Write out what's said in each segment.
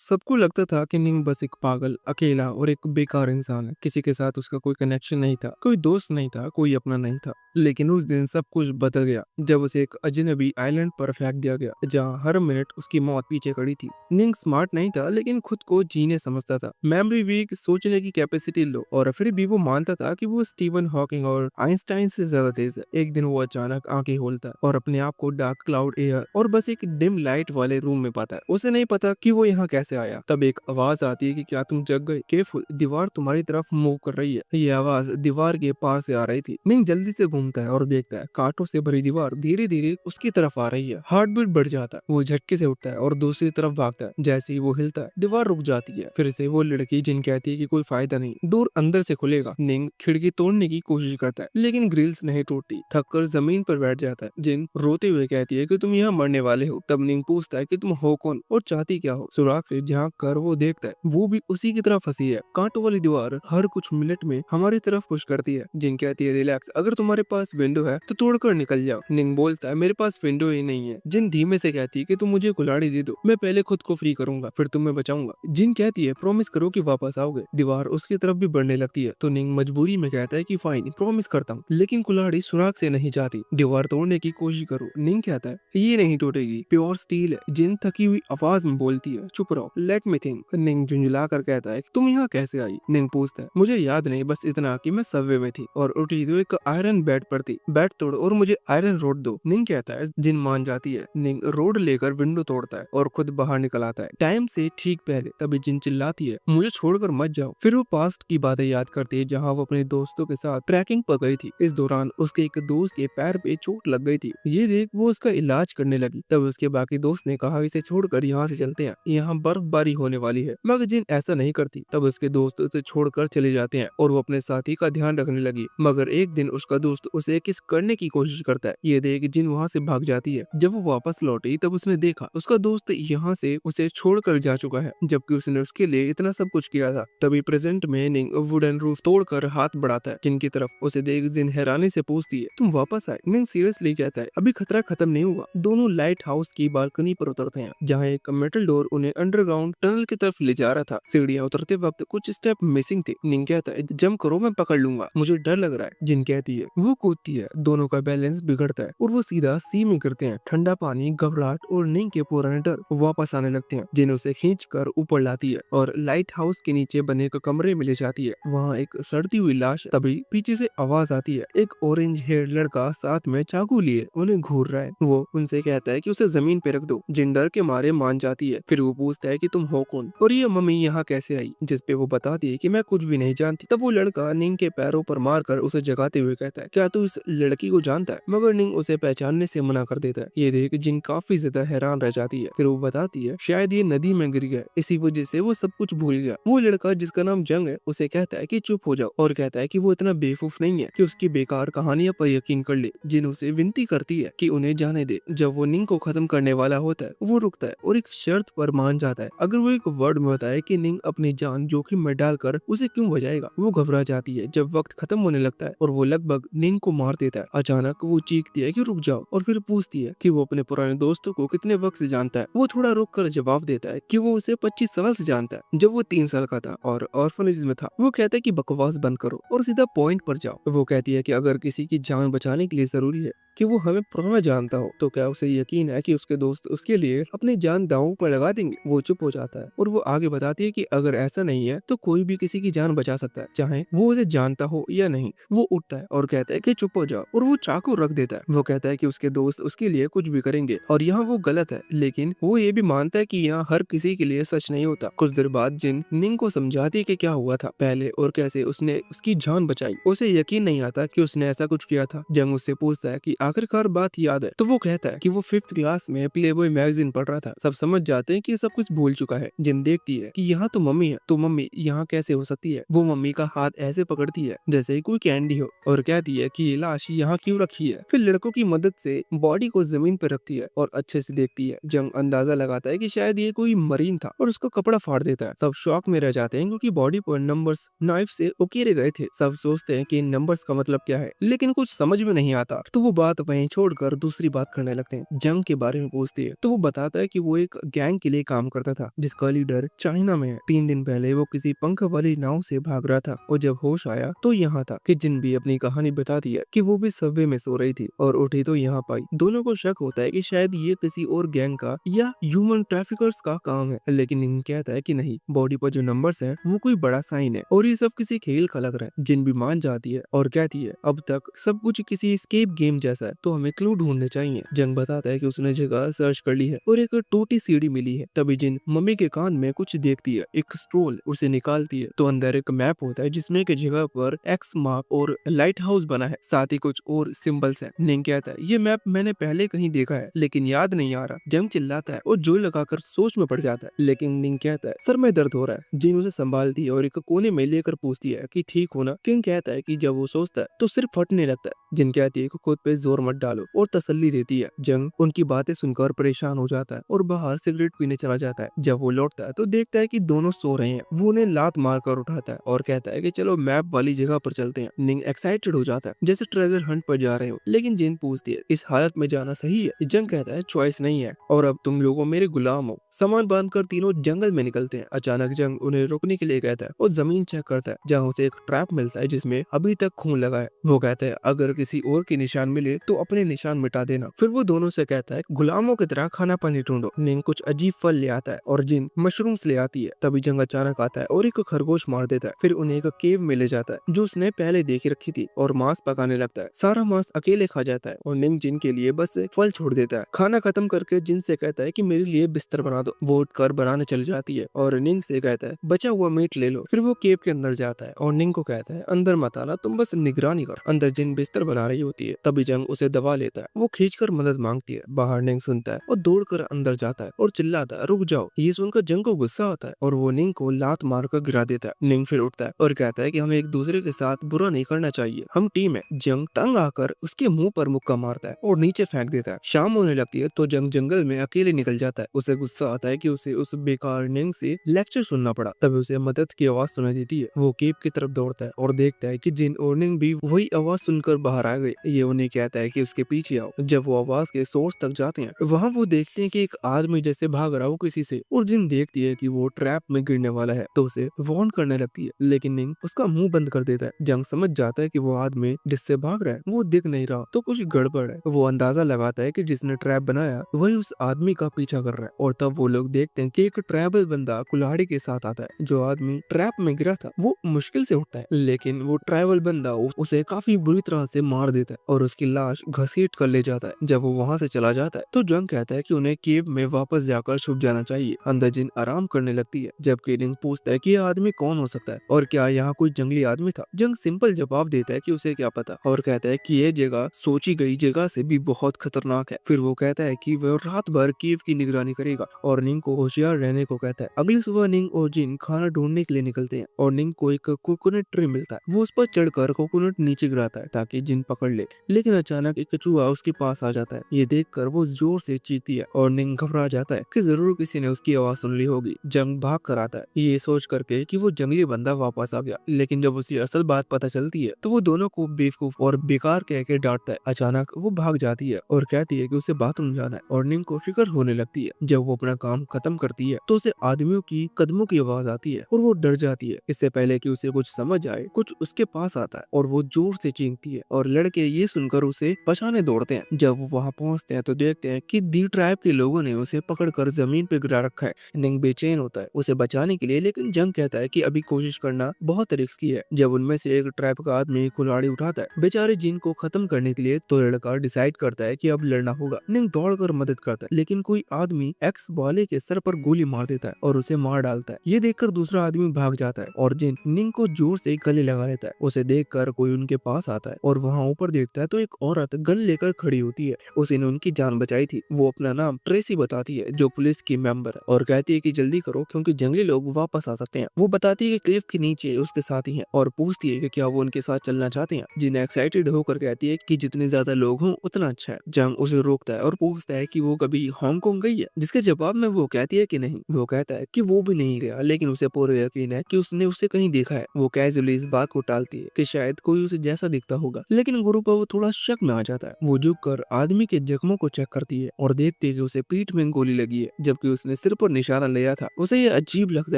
सबको लगता था कि निंग बस एक पागल, अकेला और एक बेकार इंसान है। किसी के साथ उसका कोई कनेक्शन नहीं था, कोई दोस्त नहीं था, कोई अपना नहीं था। लेकिन उस दिन सब कुछ बदल गया जब उसे एक अजनबी आइलैंड पर फेंक दिया गया, जहाँ हर मिनट उसकी मौत पीछे खड़ी थी। निंग स्मार्ट नहीं था, लेकिन खुद को जीने समझता था। मेमोरी वीक, सोचने की कैपेसिटी लो, और फिर भी वो मानता था कि वो स्टीवन हॉकिंग और आइंस्टाइन से ज्यादा तेज है। एक दिन वो अचानक आंखें खोलता है और अपने आप को डार्क क्लाउड एयर और बस एक डिम लाइट वाले रूम में पाता है। उसे नहीं पता कि वो यहाँ कैसे आया। तब एक आवाज आती है कि क्या तुम जग गए? केयरफुल, दीवार तुम्हारी तरफ मूव कर रही है। ये आवाज दीवार के पार से आ रही थी। निंग जल्दी से घूमता है और देखता है कांटों से भरी दीवार धीरे धीरे उसकी तरफ आ रही है। हार्ट बीट बढ़ जाता है। वो झटके से उठता है और दूसरी तरफ भागता है। जैसे ही वो हिलता है, दीवार रुक जाती है। फिर से वो लड़की जिन कहती है कि कोई फायदा नहीं, डोर अंदर से खुलेगा। निंग खिड़की तोड़ने की कोशिश करता है, लेकिन ग्रिल्स नहीं टूटती। थककर जमीन पर बैठ जाता है। जिन रोते हुए कहती है कि तुम यहाँ मरने वाले हो। तब निंग पूछता है कि तुम हो कौन और चाहती क्या हो। सुराग से झांक कर वो देखता है, वो भी उसी की तरह फंसी है। कांटों वाली दीवार हर कुछ मिनट में हमारी तरफ पुश करती है। जिन कहती है रिलैक्स, अगर तुम्हारे पास विंडो है तो तोड़कर निकल जाओ। निंग बोलता है मेरे पास विंडो ही नहीं है। जिन धीमे से कहती है कि तुम मुझे कुल्हाड़ी दे दो, मैं पहले खुद को फ्री करूंगा, फिर तुम्हें बचाऊंगा। जिन कहती है प्रॉमिस करो कि वापस आओगे। दीवार उसकी तरफ भी बढ़ने लगती है, तो निंग मजबूरी में कहता है कि फाइन, प्रॉमिस करता हूँ। लेकिन कुल्हाड़ी सुराग से नहीं जाती। दीवार तोड़ने की कोशिश करो। निंग कहता है ये नहीं टूटेगी, प्योर स्टील है। जिन थकी हुई आवाज में बोलती है चुप रहो, लेट मी थिंक। निंग झुंझला कर कहता है तुम यहाँ कैसे आई? निंग पूछता है मुझे याद नहीं, बस इतना कि मैं सबवे में थी और उठी तो एक आयरन बेड पर थी। बेड तोड़ और मुझे आयरन रोड दो। निंग कहता है। जिन मान जाती है। निंग रोड लेकर विंडो तोड़ता है और खुद बाहर निकल आता है टाइम से ठीक पहले। तभी जिन चिल्लाती है मुझे छोड़कर मत जाओ। फिर वो पास्ट की बातें याद करती है, जहाँ वो अपने दोस्तों के साथ ट्रैकिंग पर गई थी। इस दौरान उसके एक दोस्त के पैर पे चोट लग गई थी। ये देख वो उसका इलाज करने लगी। तब उसके बाकी दोस्त ने कहा इसे छोड़कर यहाँ से चलते हैं, यहाँ बर्फबारी होने वाली है। मगर जिन ऐसा नहीं करती। तब उसके दोस्त उसे छोड़कर चले जाते हैं और वो अपने साथी का ध्यान रखने लगी। मगर एक दिन उसका दोस्त उसे किस करने की कोशिश करता है। ये देख जिन वहाँ से भाग जाती है। जब वो वापस लौटी तब उसने देखा उसका दोस्त यहाँ से उसे छोड़कर जा चुका है, जबकि उसने उसके लिए इतना सब कुछ किया था। तभी प्रेजेंट में निंग वुडन रूफ तोड़कर हाथ बढ़ाता है जिनकी तरफ। उसे देख जिन हैरानी से पूछती है तुम वापस आए? निंग सीरियसली कहता है अभी खतरा खत्म नहीं हुआ। दोनों लाइट हाउस की बालकनी पर उतरते हैं, जहाँ एक मेटल डोर उन्हें अंडरग्राउंड टनल की तरफ ले जा रहा था। सीढ़ियाँ उतरते वक्त कुछ स्टेप मिसिंग थे। निंग कहता है जंप करो, मैं पकड़ लूंगा, मुझे डर लग रहा है। जिन कहती है। वो कूदती है, दोनों का बैलेंस बिगड़ता है और वो सीधा सी में गिरते हैं। ठंडा पानी, घबराहट और निंग के पुराने डर वापस आने लगते हैं। जिन उसे खींच कर ऊपर लाती है और लाइट हाउस के नीचे बने एक कमरे में ले जाती है। वहाँ एक सड़ती हुई लाश। तभी पीछे से आवाज आती है। एक ऑरेंज हेयर लड़का साथ में चाकू लिए उन्हें घूर रहा है। वो उनसे कहता है कि उसे जमीन पे रख दो। जिन डर के मारे मान जाती है। फिर वो पूछता है कि तुम हो कौन और ये मम्मी यहाँ कैसे आई? जिसपे वो बताती है कि मैं कुछ भी नहीं जानती। तब वो लड़का निंग के पैरों पर मारकर उसे जगाते हुए कहता है क्या तू इस लड़की को जानता है? मगर निंग उसे पहचानने से मना कर देता है। ये देख जिन काफी ज्यादा हैरान रह जाती है। फिर वो बताती है शायद ये नदी में गिर गया, इसी वजह से वो सब कुछ भूल गया। वो लड़का जिसका नाम जंग है उसे कहता है कि चुप हो जाओ और कहता है कि वो इतना बेवकूफ नहीं है कि उसकी बेकार कहानियां पर यकीन कर ले। जिन उसे विनती करती है कि उन्हें जाने दे। जब वो निंग को खत्म करने वाला होता है वो रुकता है और एक शर्त पर मान जाता है, अगर वो एक वर्ड में बताए कि निंग अपनी जान जोखिम में डालकर उसे क्यों बचाएगा। वो घबरा जाती है जब वक्त खत्म होने लगता है और वो लगभग निंग को मार देता है। अचानक वो चीखती है कि रुक जाओ और फिर पूछती है कि वो अपने पुराने दोस्तों को कितने वक्त से जानता है। वो थोड़ा रुक कर जवाब देता है कि वो उसे 25 साल से जानता है, जब वो 3 साल का था और ऑर्फनेज में था। वो कहता है कि बकवास बंद करो और सीधा पॉइंट पर जाओ। वो कहती है कि अगर किसी की जान बचाने के लिए जरूरी है कि वो हमें पुराना जानता हो, तो क्या उसे यकीन है कि उसके दोस्त उसके लिए अपनी जान दांव पर लगा देंगे? वो चुप हो जाता है और वो आगे बताती है कि अगर ऐसा नहीं है तो कोई भी किसी की जान बचा सकता है, चाहे वो उसे जानता हो या नहीं। वो उठता है और कहता है कि चुप हो जाओ और वो चाकू रख देता है। वो कहता है कि उसके दोस्त उसके लिए कुछ भी करेंगे और यहाँ वो गलत है, लेकिन वो ये भी मानता है कि यहाँ हर किसी के लिए सच नहीं होता। कुछ देर बाद जिन निंग को समझाती है कि क्या हुआ था पहले और कैसे उसने उसकी जान बचाई। उसे यकीन नहीं आता कि उसने ऐसा कुछ किया था। जंग उससे पूछता है कि आखिरकार बात याद है? तो वो कहता है कि वो 5th क्लास में प्लेबॉय मैगजीन पढ़ रहा था। सब समझ जाते हैं कि सब कुछ भूल चुका है। जिन देखती है कि यहाँ तो मम्मी है, तो मम्मी यहाँ कैसे हो सकती है? वो मम्मी का हाथ ऐसे पकड़ती है जैसे ही कोई कैंडी हो और कहती है कि ये लाश यहाँ क्यों रखी है। फिर लड़कों की मदद से बॉडी को जमीन पर रखती है और अच्छे से देखती है। जंग अंदाजा लगाता है कि शायद ये कोई मरीन था और उसका कपड़ा फाड़ देता है। सब शॉक में रह जाते हैं क्योंकि बॉडी पर नंबर्स नाइफ से उकेरे गए थे। सब सोचते हैं कि इन नंबर्स का मतलब क्या है, लेकिन कुछ समझ में नहीं आता। तो वो बात बात वहीं छोड़कर दूसरी बात करने लगते हैं। जंग के बारे में पूछती है तो वो बताता है कि वो एक गैंग के लिए काम करता था जिसका लीडर चाइना में है। 3 दिन पहले वो किसी पंख वाली नाव से भाग रहा था और जब होश आया तो यहाँ था। कि जिन भी अपनी कहानी बताती है कि वो भी सबवे में सो रही थी और उठी तो यहाँ पाई। दोनों को शक होता है कि शायद ये किसी और गैंग का या ह्यूमन ट्रैफिकर्स का काम है, लेकिन इन कहता है कि नहीं, बॉडी पर जो नंबर्स है वो कोई बड़ा साइन है और ये सब किसी खेल का लग रहा है। जिन भी मान जाती है और कहती है अब तक सब कुछ किसी एस्केप गेम जैसा है तो हमें क्लू ढूंढने चाहिए। जंग बताता है कि उसने जगह सर्च कर ली है और एक टूटी सीढ़ी मिली है। तभी जिन मम्मी के कान में कुछ देखती है, एक स्क्रोल उसे निकालती है तो अंदर एक मैप होता है जिसमें एक जगह पर एक्स मार्क और लाइट हाउस बना है, साथ ही कुछ और सिंबल्स है। निंग कहता है ये मैप मैंने पहले कहीं देखा है लेकिन याद नहीं आ रहा। जंग चिल्लाता है और जोर लगाकर सोच में पड़ जाता है, लेकिन निंग कहता है सर में दर्द हो रहा है। जिन उसे संभालती है और एक कोने में लेकर पूछती है कि ठीक हो ना। किंग कहता है कि जब वो सोचता है तो सिर्फ फटने लगता है। जिन कहती है कि खुद पे जोर मत डालो और तसल्ली देती है। जंग उनकी बातें सुनकर परेशान हो जाता है और बाहर सिगरेट पीने चला जाता है। जब वो लौटता है तो देखता है कि दोनों सो रहे हैं। वो उन्हें लात मारकर उठाता है और कहता है कि चलो मैप वाली जगह पर चलते हैं। निंग एक्साइटेड हो जाता है जैसे ट्रेजर हंट पर जा रहे हो, लेकिन जिन पूछती है इस हालत में जाना सही है। जंग कहता है चॉइस नहीं है और अब तुम लोगों मेरे गुलाम हो। सामान बांधकर तीनों जंगल में निकलते हैं। अचानक जंग उन्हें रोकने के लिए कहता है और जमीन चेक करता है जहाँ उसे एक ट्रैप मिलता है जिसमें अभी तक खून लगा है। वो कहता है अगर किसी और के निशान मिले तो अपने निशान मिटा देना। फिर वो दोनों से कहता है गुलामों की तरह खाना पानी ढूंढो। निंग कुछ अजीब फल ले आता है और जिन मशरूम्स ले आती है। तभी जंग अचानक आता है और एक खरगोश मार देता है। फिर उन्हें एक केव में ले जाता है जो उसने पहले देख रखी थी और मांस पकाने लगता है। सारा मांस अकेले खा जाता है और निंग जिन के लिए बस फल छोड़ देता है। खाना खत्म करके जिन से कहता है कि मेरे लिए बिस्तर बना दो। वो उठकर बनाने चल जाती है और निंग से कहता है बचा हुआ मीट ले लो। फिर वो केव के अंदर जाता है और निंग को कहता है अंदर मत आना, तुम बस निगरानी कर। अंदर जिन बिस्तर बना रही होती है तभी जंग उसे दबा लेता है। वो खींचकर मदद मांगती है। बाहर निंग सुनता है और दौड़कर अंदर जाता है और चिल्लाता है रुक जाओ। ये सुनकर जंग को गुस्सा आता है और वो निंग को लात मारकर गिरा देता है। निंग फिर उठता है और कहता है कि हमें एक दूसरे के साथ बुरा नहीं करना चाहिए, हम टीम है। जंग तंग आकर उसके मुंह पर मुक्का मारता है और नीचे फेंक देता है। शाम होने लगती है तो जंग जंगल में अकेले निकल जाता है। उसे गुस्सा आता है कि उसे उस बेकार निंग से लेक्चर सुनना पड़ा। तभी उसे मदद की आवाज सुनाई देती है। वो केव की तरफ दौड़ता है और देखता है कि जिन और निंग भी वही आवाज सुनकर बाहर आ गए। ये उन्हें कहता है कि उसके पीछे आओ। जब वो आवाज के सोर्स तक जाते हैं वहाँ वो देखते हैं कि एक आदमी जैसे भाग रहा हो किसी से, और जिन देखती है कि वो ट्रैप में गिरने वाला है तो उसे वार्न करने लगती है, लेकिन निंग उसका मुंह बंद कर देता है। जंग समझ जाता है कि वो आदमी जिससे भाग रहा है वो दिख नहीं रहा तो कुछ गड़बड़ है। वो अंदाजा लगाता है कि जिसने ट्रैप बनाया वही उस आदमी का पीछा कर रहा है और तब वो लोग देखते हैं कि एक ट्राइबल बंदा कुल्हाड़ी के साथ आता है। जो आदमी ट्रैप में गिरा था वो मुश्किल से उठता है, लेकिन वो ट्राइबल बंदा उसे काफी बुरी तरह से मार देता है और उसकी लाश घसीट कर ले जाता है। जब वो वहाँ से चला जाता है तो जंग कहता है कि उन्हें केव में वापस जाकर छुप जाना चाहिए। अंदर जिन आराम करने लगती है जबकि निंग पूछता है कि यह आदमी कौन हो सकता है और क्या यहाँ कोई जंगली आदमी था। जंग सिंपल जवाब देता है कि उसे क्या पता और कहता है कि यह जगह सोची गई जगह से भी बहुत खतरनाक है। फिर वो कहता है कि वह रात भर केव की निगरानी करेगा और निंग को होशियार रहने को कहता है। अगली सुबह निंग और जिन खाना ढूंढने के लिए निकलते हैं और निंग को एक कोकोनट ट्री मिलता है। वो उस पर चढ़कर कोकोनट नीचे गिराता है ताकि जिन पकड़ ले, लेकिन अचानक एक चूहा उसके पास आ जाता है। ये देखकर वो जोर से चीखती है और निंग घबरा जाता है कि जरूर किसी ने उसकी आवाज सुन ली होगी। जंग भाग कर आता है ये सोच करके कि वो जंगली बंदा वापस आ गया, लेकिन जब उसे असल बात पता चलती है तो वो दोनों को बेवकूफ और बेकार कह के डांटता है। अचानक वो भाग जाती है और कहती है कि उसे बाथरूम जाना है और निंग को फिक्र होने लगती है। जब वो अपना काम खत्म करती है तो उसे आदमियों की कदमों की आवाज आती है और वो डर जाती है। इससे पहले कि उसे कुछ समझ आए कुछ उसके पास आता है और वो जोर से चीखती है और लड़के ये सुनकर उसे बचाने दौड़ते हैं। जब वो वहाँ पहुँचते हैं तो देखते हैं कि दी ट्राइब के लोगों ने उसे पकड़कर जमीन पे गिरा रखा है। निंग बेचैन होता है उसे बचाने के लिए, लेकिन जंग कहता है कि अभी कोशिश करना बहुत रिस्की है। जब उनमें से एक ट्राइब का आदमी कुल्हाड़ी उठाता है बेचारे जिन को खत्म करने के लिए, तो लड़का डिसाइड करता है कि अब लड़ना होगा। निंग दौड़कर मदद करता है, लेकिन कोई आदमी एक्स वाले के सर पर गोली मार देता है और उसे मार डालता है। ये देखकर दूसरा आदमी भाग जाता है और जिन निंग को जोर से गले लगा लेता है। उसे देखकर कोई उनके पास आता है और वहाँ ऊपर देखता है तो एक औरत गन लेकर खड़ी होती है। उसी ने उनकी जान बचाई थी। वो अपना नाम ट्रेसी बताती है जो पुलिस की मेंबर है और कहती है कि जल्दी करो क्योंकि जंगली लोग वापस आ सकते हैं। वो बताती है कि क्लिफ के नीचे उसके साथी हैं और पूछती है कि क्या वो उनके साथ चलना चाहते हैं। जिन एक्साइटेड होकर कहती है कि जितने ज्यादा लोग हों उतना अच्छा है। जंग उसे रोकता है और पूछता है कि वो कभी हांगकांग गई है, जिसके जवाब में वो कहती है कि नहीं। वो कहता है कि वो भी नहीं गया, लेकिन उसे पूरा यकीन है कि उसने उसे कहीं देखा है। वो कैजुअली इस बात को टालती है कि शायद कोई उसे जैसा दिखता होगा, लेकिन गुरु पर वो थोड़ा शक हालत में आ जाता है। वो झुककर आदमी के जख्मों को चेक करती है और देखती है कि उसे पीठ में गोली लगी है, जबकि उसने सिर पर निशाना लिया था। उसे ये अजीब लगता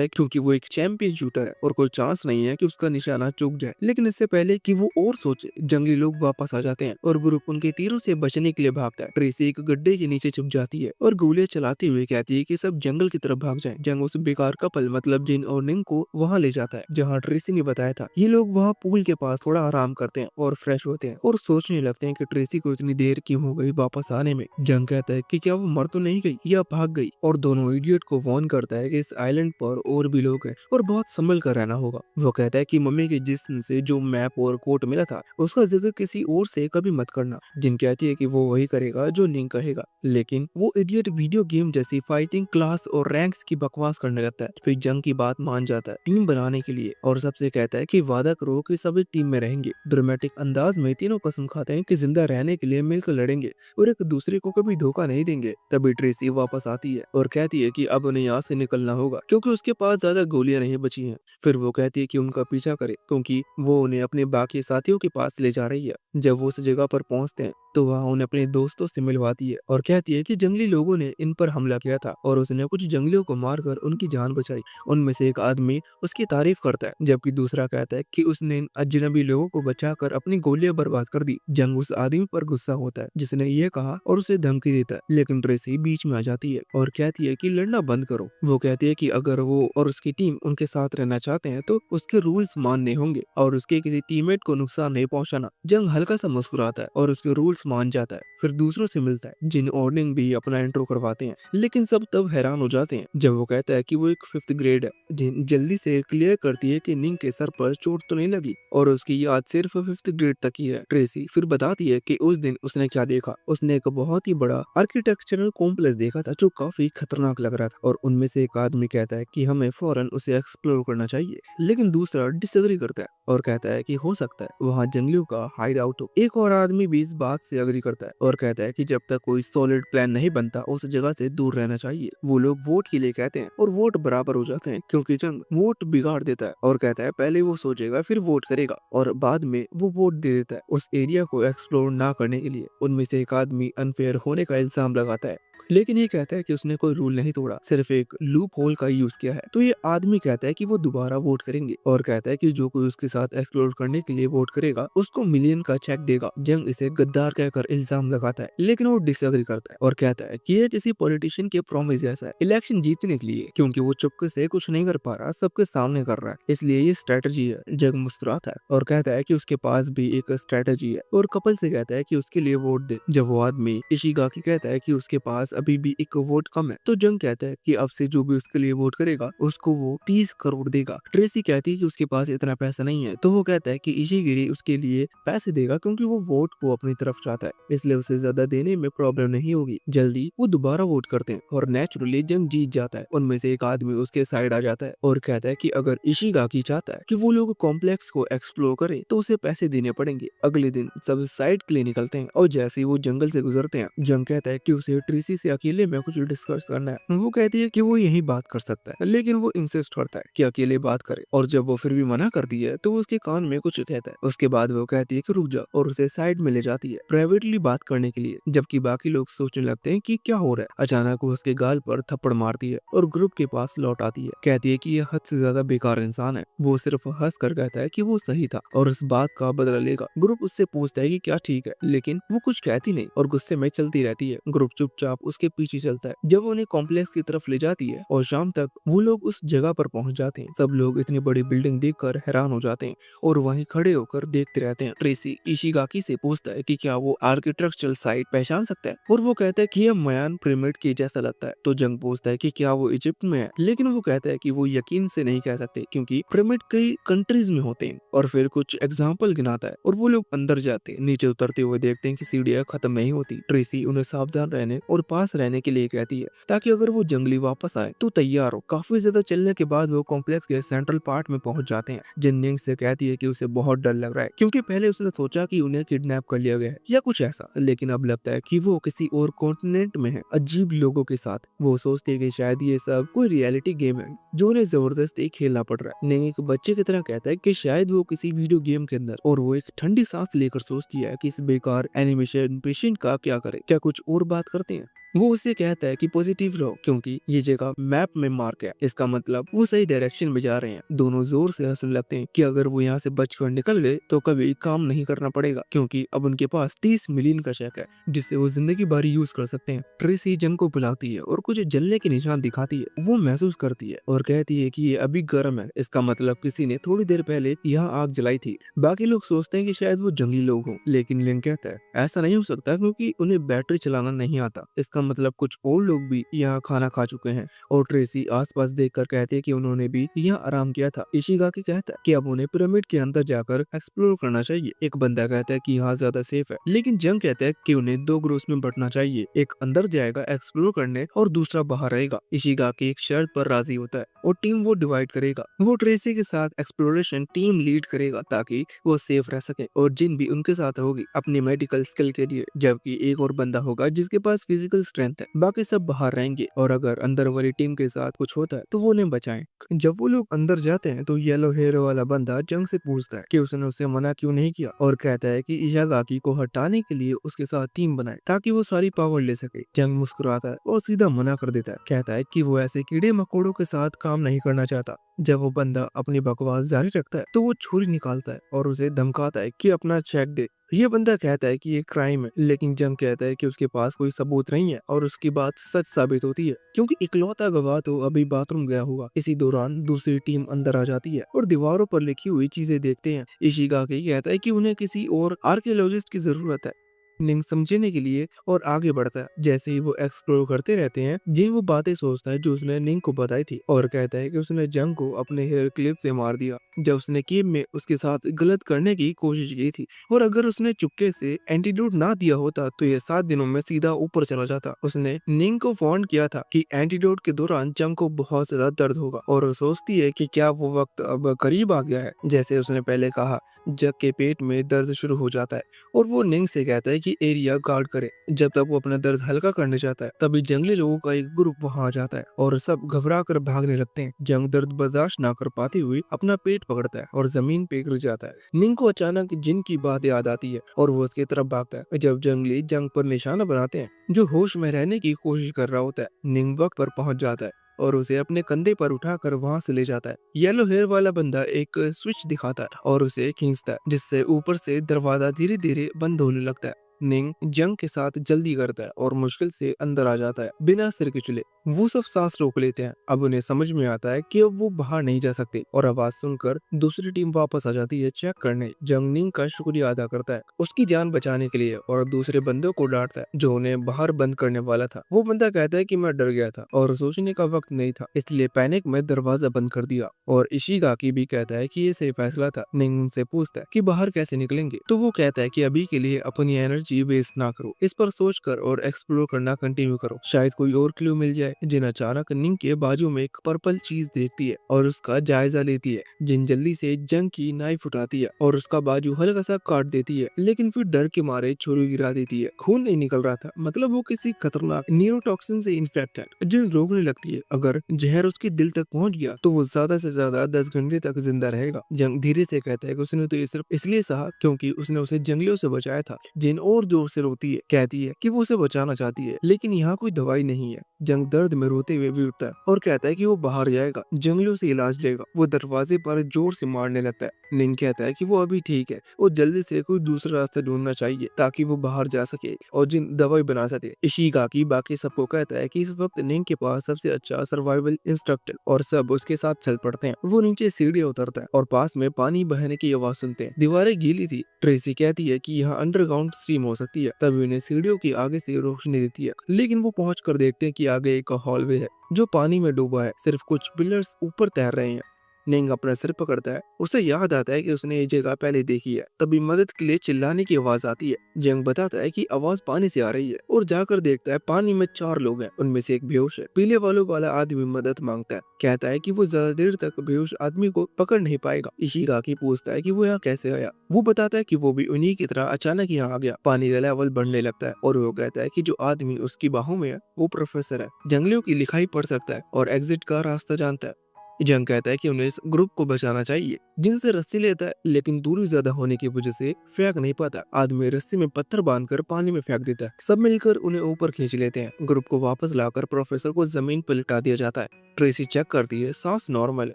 है क्योंकि वो एक चैंपियन शूटर है और कोई चांस नहीं है कि उसका निशाना चूक जाए। लेकिन इससे पहले कि वो और सोचे, जंगली लोग वापस आ जाते हैं और ग्रुप उनके तीरों से बचने के लिए भागता है। ट्रेसी एक गड्ढे के नीचे छुप जाती है और गोलियां चलाते हुए कहती है कि सब जंगल की तरफ भाग जाएं। जंग उस बेकार कपल मतलब जिन और निंग को वहां ले जाता है जहां ट्रेसी ने बताया था। ये लोग वहां पूल के पास थोड़ा आराम करते हैं और फ्रेश होते हैं और सोचने लगते हैं कि ट्रेसी को इतनी देर क्यों हो गई वापस आने में। जंग कहता है कि क्या वो मर तो नहीं गई या भाग गई, और दोनों इडियट को वार्न करता है कि इस आइलैंड पर और भी लोग हैं और बहुत संभल कर रहना होगा। वो कहता है कि मम्मी के जिस्म से जो मैप और कोट मिला था उसका जिक्र किसी और से कभी मत करना। जिन कहती है कि वो वही करेगा जो निंग कहेगा, लेकिन वो इडियट वीडियो गेम जैसी फाइटिंग क्लास और रैंक्स की बकवास करने लगता है। फिर जंग की बात मान जाता है टीम बनाने के लिए और सबसे कहता है कि वादा करो कि सभी टीम में रहेंगे। ड्रामेटिक अंदाज में तीनों कसम खाते हैं कि जिंदा रहने के लिए मिलकर लड़ेंगे और एक दूसरे को कभी धोखा नहीं देंगे। तभी ट्रेसी वापस आती है और कहती है कि अब उन्हें यहाँ से निकलना होगा क्योंकि उसके पास ज्यादा गोलियां नहीं बची हैं। फिर वो कहती है कि उनका पीछा करे क्योंकि वो उन्हें अपने बाकी साथियों के पास ले जा रही है। जब वो उस जगह पर पहुंचते हैं तो वह उन्हें अपने दोस्तों से मिलवाती है और कहती है कि जंगली लोगों ने इन पर हमला किया था और उसने कुछ जंगलियों को मारकर उनकी जान बचाई। उनमें से एक आदमी उसकी तारीफ करता है जबकि दूसरा कहता है कि उसने इन अजनबी लोगों को बचाकर अपनी गोलियां बर्बाद कर दी। जंग उस आदमी पर गुस्सा होता है जिसने ये कहा और उसे धमकी देता है, लेकिन ट्रेसी बीच में आ जाती है और कहती है कि लड़ना बंद करो। वो कहती है कि अगर वो और उसकी टीम उनके साथ रहना चाहते हैं तो उसके रूल्स मानने होंगे और उसके किसी टीममेट को नुकसान नहीं पहुंचाना। जंग हल्का सा मुस्कुराता है और उसके रूल्स मान जाता है। फिर दूसरों से मिलता है जिन और निंग भी अपना इंट्रो करवाते हैं, लेकिन सब तब हैरान हो जाते हैं जब वो कहता है कि वो एक 5th ग्रेड है। जिन जल्दी से क्लियर करती है कि निंग के सर पर चोट तो नहीं लगी और उसकी याद सिर्फ 5th ग्रेड तक ही है। ट्रेसी फिर बताती है कि उस दिन उसने क्या देखा। उसने एक बहुत ही बड़ा आर्किटेक्चरल कॉम्प्लेक्स देखा था जो काफी खतरनाक लग रहा था और उनमें से एक आदमी कहता है कि हमें फौरन उसे एक्सप्लोर करना चाहिए, लेकिन दूसरा डिसएग्री करता है और कहता है कि हो सकता है वहाँ जंगलियों का हाइड आउट हो। एक और आदमी भी इस बात से अग्री करता है और कहता है कि जब तक कोई सॉलिड प्लान नहीं बनता उस जगह से दूर रहना चाहिए। वो लोग वोट के लिए कहते हैं और वोट बराबर हो जाते हैं क्योंकि जंग वोट बिगाड़ देता है और कहता है पहले वो सोचेगा फिर वोट करेगा और बाद में वो वोट दे देता है उस एरिया को एक्सप्लोर ना करने के लिए। उनमें से एक आदमी अनफेयर होने का इल्जाम लगाता है, लेकिन ये कहता है कि उसने कोई रूल नहीं तोड़ा, सिर्फ एक लूप होल का यूज किया है। तो ये आदमी कहता है कि वो दोबारा वोट करेंगे और कहता है कि जो कोई उसके साथ एक्सप्लोर करने के लिए वोट करेगा उसको मिलियन का चेक देगा। जंग इसे गद्दार कहकर इल्जाम लगाता है, लेकिन वो डिसएग्री करता है और कहता है कि ये किसी पॉलिटिशियन के प्रॉमिस जैसा है इलेक्शन जीतने के लिए, क्योंकि वो चुपके से कुछ नहीं कर पा रहा, सबके सामने कर रहा है, इसलिए ये स्ट्रेटजी है। जंग मुस्कुराता है और कहता है कि उसके पास भी एक स्ट्रेटजी है और कपल से कहता है कि उसके लिए वोट दे। जब वो आदमी इशिगाकी कहता है कि उसके पास अभी भी एक वोट कम है तो जंग कहता है कि अब से जो भी उसके लिए वोट करेगा उसको वो 30 करोड़ देगा। ट्रेसी कहती है कि उसके पास इतना पैसा नहीं है तो वो कहता है कि इशिगिरी उसके लिए पैसे देगा क्योंकि वो वोट को अपनी तरफ चाहता है, इसलिए उसे ज्यादा देने में प्रॉब्लम नहीं होगी। जल्दी वो दोबारा वोट करते हैं और नेचुरली जंग जीत जाता है। उनमें से एक आदमी उसके साइड आ जाता है और कहता है कि अगर इशिगाकी चाहता है कि वो लोग कॉम्प्लेक्स को एक्सप्लोर करे तो उसे पैसे देने पड़ेंगे। अगले दिन सब साइड के लिए निकलते हैं और जैसे ही वो जंगल से गुजरते हैं जंग कहता है कि उसे ट्रेसी से अकेले में कुछ डिस्कस करना है। वो कहती है कि वो यही बात कर सकता है, लेकिन वो इंसिस्ट करता है कि अकेले बात करे और जब वो फिर भी मना करती है तो वो उसके कान में कुछ कहता है। उसके बाद वो कहती है कि रुक जा और उसे साइड में ले जाती है प्राइवेटली बात करने के लिए, जबकि बाकी लोग सोचने लगते हैं कि क्या हो रहा है। अचानक वो उसके गाल पर थप्पड़ मारती है और ग्रुप के पास लौट आती है। कहती है कि ये हद से ज्यादा बेकार इंसान है। वो सिर्फ हंस कर कहता है कि वो सही था और इस बात का बदला लेगा। ग्रुप उससे पूछता है कि क्या ठीक है, लेकिन वो कुछ कहती नहीं और गुस्से में चलती रहती है। ग्रुप चुपचाप उसके पीछे चलता है। जब वो उन्हें कॉम्प्लेक्स की तरफ ले जाती है और शाम तक वो लोग उस जगह पर पहुंच जाते हैं। सब लोग इतनी बड़ी बिल्डिंग देखकर हैरान हो जाते हैं और वहीं खड़े होकर देखते रहते हैं। ट्रेसी इशिगाकी से पूछता है कि क्या वो आर्किटेक्चरल साइट पहचान सकता है और वो कहता है कि यह मयान पिरामिड के जैसा लगता है। तो जंग पूछता है कि क्या वो इजिप्ट में है, लेकिन वो कहता है कि वो यकीन से नहीं कह सकते क्योंकि पिरामिड कई कंट्रीज में होते हैं और फिर कुछ एग्जाम्पल गिनाता है और वो लोग अंदर जाते हैं। नीचे उतरते हुए देखते हैं कि सीढ़ियां खत्म नहीं होती। ट्रेसी उन्हें सावधान रहने और पास पास रहने के लिए कहती है ताकि अगर वो जंगली वापस आए तो तैयार हो। काफी ज्यादा चलने के बाद वो कॉम्प्लेक्स के सेंट्रल पार्ट में पहुंच जाते हैं। जिन निंग से कहती है कि उसे बहुत डर लग रहा है क्योंकि पहले उसने सोचा कि उन्हें किडनैप कर लिया गया है या कुछ ऐसा, लेकिन अब लगता है कि वो किसी और कॉन्टिनेंट में है अजीब लोगों के साथ। वो सोचती है कि शायद ये सब कोई रियलिटी गेम है जो उन्हें जबरदस्ती खेलना पड़ रहा है। निंग एक बच्चे की तरह कहता है कि शायद वो किसी वीडियो गेम के अंदर, और वो एक ठंडी सांस लेकर सोचती है कि इस बेकार एनिमेशन पेशेंट का क्या करे, क्या कुछ और बात करते हैं। वो उसे कहता है कि पॉजिटिव रहो क्योंकि ये जगह मैप में मार्क है, इसका मतलब वो सही डायरेक्शन में जा रहे हैं। दोनों जोर से हंसने लगते हैं कि अगर वो यहाँ से बचकर निकल गए तो कभी काम नहीं करना पड़ेगा क्योंकि अब उनके पास 30 मिलियन का चेक है जिससे वो जिंदगी भर यूज कर सकते हैं। ट्रेसी जंग को बुलाती है और कुछ जलने के निशान दिखाती है। वो महसूस करती है और कहती है कि ये अभी गर्म है, इसका मतलब किसी ने थोड़ी देर पहले यहाँ आग जलाई थी। बाकी लोग सोचते हैं कि शायद वो जंगली लोग हों, लेकिन लिन कहता है ऐसा नहीं हो सकता क्योंकि उन्हें बैटरी चलाना नहीं आता। इसका मतलब कुछ और लोग भी यहाँ खाना खा चुके हैं। और ट्रेसी आसपास देखकर कहती है कि उन्होंने भी यहाँ आराम किया था। इशिगाकी कहता है कि अब उन्हें पिरामिड के अंदर जाकर एक्सप्लोर करना चाहिए। एक बंदा कहता है कि यहाँ ज्यादा सेफ है, लेकिन जंग कहता है कि उन्हें दो ग्रुप्स में बंटना चाहिए, एक अंदर जाएगा एक्सप्लोर करने और दूसरा बाहर रहेगा। इशिगाकी एक शर्त पर राजी होता है और टीम वो डिवाइड करेगा। वो ट्रेसी के साथ एक्सप्लोरेशन टीम लीड करेगा ताकि वो सेफ रह सके, और जिन भी उनके साथ होगी अपनी मेडिकल स्किल के लिए, जबकि एक और बंदा होगा जिसके पास फिजिकल स्ट्रेंथ है। बाकी सब बाहर रहेंगे और अगर अंदर वाली टीम के साथ कुछ होता है तो वो उन्हें बचाएं। जब वो लोग अंदर जाते हैं तो येलो हेयर वाला बंदा जंग से पूछता है कि उसने उसे मना क्यों नहीं किया, और कहता है कि इशिगाकी को हटाने के लिए उसके साथ टीम बनाए ताकि वो सारी पावर ले सके। जंग मुस्कुराता है और सीधा मना कर देता है, कहता है कि वो ऐसे कीड़े मकोड़ों के साथ काम नहीं करना चाहता। जब वो बंदा अपनी बकवास जारी रखता है तो वो छुरी निकालता है और उसे धमकाता है कि अपना चेक दे। ये बंदा कहता है कि ये क्राइम है, लेकिन जंग कहता है कि उसके पास कोई सबूत नहीं है और उसकी बात सच साबित होती है क्योंकि इकलौता गवाह तो अभी बाथरूम गया होगा। इसी दौरान दूसरी टीम अंदर आ जाती है और दीवारों पर लिखी हुई चीजें देखते हैं। इशिगाकी कहता है कि उन्हें किसी और आर्कियोलॉजिस्ट की जरूरत है। निंग समझने के लिए और आगे बढ़ता है। जैसे ही वो एक्सप्लोर करते रहते हैं जिन वो बातें सोचता है जो उसने निंग को बताई थी, और कहता है कि उसने जंग को अपने हेयर क्लिप से मार दिया जब उसने केव में उसके साथ गलत करने की कोशिश की थी, और अगर उसने चुपके से एंटीडोट ना दिया होता तो ये 7 दिनों में सीधा ऊपर चला जाता। उसने निंग को वार्न किया था कि एंटीडोट के दौरान जंग को बहुत ज्यादा दर्द होगा, और वो सोचती है कि क्या वो वक्त अब करीब आ गया है जैसे उसने पहले कहा। जग के पेट में दर्द शुरू हो जाता है और वो निंग से कहता है कि एरिया गार्ड करे। जब तक वो अपना दर्द हल्का करने जाता है तभी जंगली लोगों का एक ग्रुप वहां आ जाता है और सब घबरा कर भागने लगते हैं। जंग दर्द बर्दाश्त ना कर पाते हुए अपना पेट पकड़ता है और जमीन पे गिर जाता है। निंग को अचानक जिन की बात याद आती है और वो उसकी तरफ भागता है। जब जंगली जंग पर निशाना बनाते हैं जो होश में रहने की कोशिश कर रहा होता है, निंग वक्त पर पहुंच जाता है और उसे अपने कंधे पर उठाकर वहां से ले जाता है। येलो हेयर वाला बंदा एक स्विच दिखाता है और उसे खींचता है जिससे ऊपर से दरवाजा धीरे धीरे बंद होने लगता है। निंग जंग के साथ जल्दी करता है और मुश्किल से अंदर आ जाता है बिना सिर के चुले। वो सब सांस रोक लेते हैं। अब उन्हें समझ में आता है कि अब वो बाहर नहीं जा सकते, और आवाज सुनकर दूसरी टीम वापस आ जाती है चेक करने। जंग निंग का शुक्रिया अदा करता है उसकी जान बचाने के लिए और दूसरे बंदों को डांटता है जो उन्हें बाहर बंद करने वाला था। वो बंदा कहता है कि मैं डर गया था और सोचने का वक्त नहीं था, इसलिए पैनिक में दरवाजा बंद कर दिया। और इशिगाकी भी कहता है कि ये सही फैसला था। निंग उनसे पूछता है कि बाहर कैसे निकलेंगे, तो वो कहता है कि अभी के लिए अपनी एनर्जी वेस्ट ना करो, इस पर सोचकर और एक्सप्लोर करना कंटिन्यू करो, शायद कोई और क्लू मिल जाए। जिन अचानक निंग के बाजू में एक पर्पल चीज देखती है और उसका जायजा लेती है। जिन जल्दी से जंग की नाइफ उठाती है और उसका बाजू हल्का सा काट देती है, लेकिन फिर डर के मारे छुरी गिरा देती है। खून नहीं निकल रहा था, मतलब वो किसी खतरनाक न्यूरोटॉक्सिन से इन्फेक्ट है। जिन रोकने लगती है अगर जहर उसके दिल तक पहुंच गया तो वो ज्यादा से ज्यादा 10 घंटे तक जिंदा रहेगा। जंग धीरे से कहता है कि उसने तो ये सिर्फ इसलिए सहा क्योंकि उसने उसे जंगलियों से बचाया था। जिन और जोर से रोती है, कहती है कि वो उसे बचाना चाहती है लेकिन यहाँ कोई दवाई नहीं है। जंग दर्द में रोते हुए भी उठता है और कहता है कि वो बाहर जाएगा, जंगलियों से इलाज लेगा। वो दरवाजे पर जोर से मारने लगता है। निंग कहता है कि वो अभी ठीक है, वो जल्दी से कोई दूसरा रास्ता ढूंढना चाहिए ताकि वो बाहर जा सके और जिन दवाई बना सके। इशिगाकी बाकी सबको कहता है कि इस वक्त निंग के पास सबसे अच्छा सर्वाइवल इंस्ट्रक्टर, और सब उसके साथ चल पड़ते हैं। वो नीचे सीढ़ी उतरता है और पास में पानी बहने की आवाज सुनते हैं। दीवारें गीली थी। ट्रेसी कहती है कि यहाँ अंडरग्राउंड स्ट्रीम हो सकती है, तभी उन्हें सीढ़ियों की आगे से रोशनी देती है, लेकिन वो पहुंच कर देखते हैं कि आगे एक हॉलवे है जो पानी में डूबा है, सिर्फ कुछ पिलर्स ऊपर तैर रहे हैं। निंग अपना सिर पकड़ता है। उसे याद आता है कि उसने ये जगह पहले देखी है। तभी मदद के लिए चिल्लाने की आवाज आती है। जंग बताता है कि आवाज पानी से आ रही है और जाकर देखता है पानी में 4 लोग हैं। उनमें से एक बेहोश है। पीले बालों वाला आदमी मदद मांगता है, कहता है कि वो ज्यादा देर तक बेहोश आदमी को पकड़ नहीं पाएगा। इशिगाकी पूछता है कि वो यहाँ कैसे आया। वो बताता है कि वो भी उन्हीं की तरह अचानक यहाँ आ गया। पानी का लेवल बढ़ने लगता है और वो कहता है कि जो आदमी उसकी बाहों में है वो प्रोफेसर है, जंगलियों की लिखाई पढ़ सकता है और एग्जिट का रास्ता जानता है। जंग कहता है कि उन्हें इस ग्रुप को बचाना चाहिए। जिनसे रस्सी लेता है, लेकिन दूरी ज्यादा होने की वजह से फेंक नहीं पाता। आदमी रस्सी में पत्थर बांधकर पानी में फेंक देता है। सब मिलकर उन्हें ऊपर खींच लेते हैं। ग्रुप को वापस लाकर प्रोफेसर को जमीन पर लिटा दिया जाता है। ट्रेसी चेक करती है, सांस नॉर्मल है,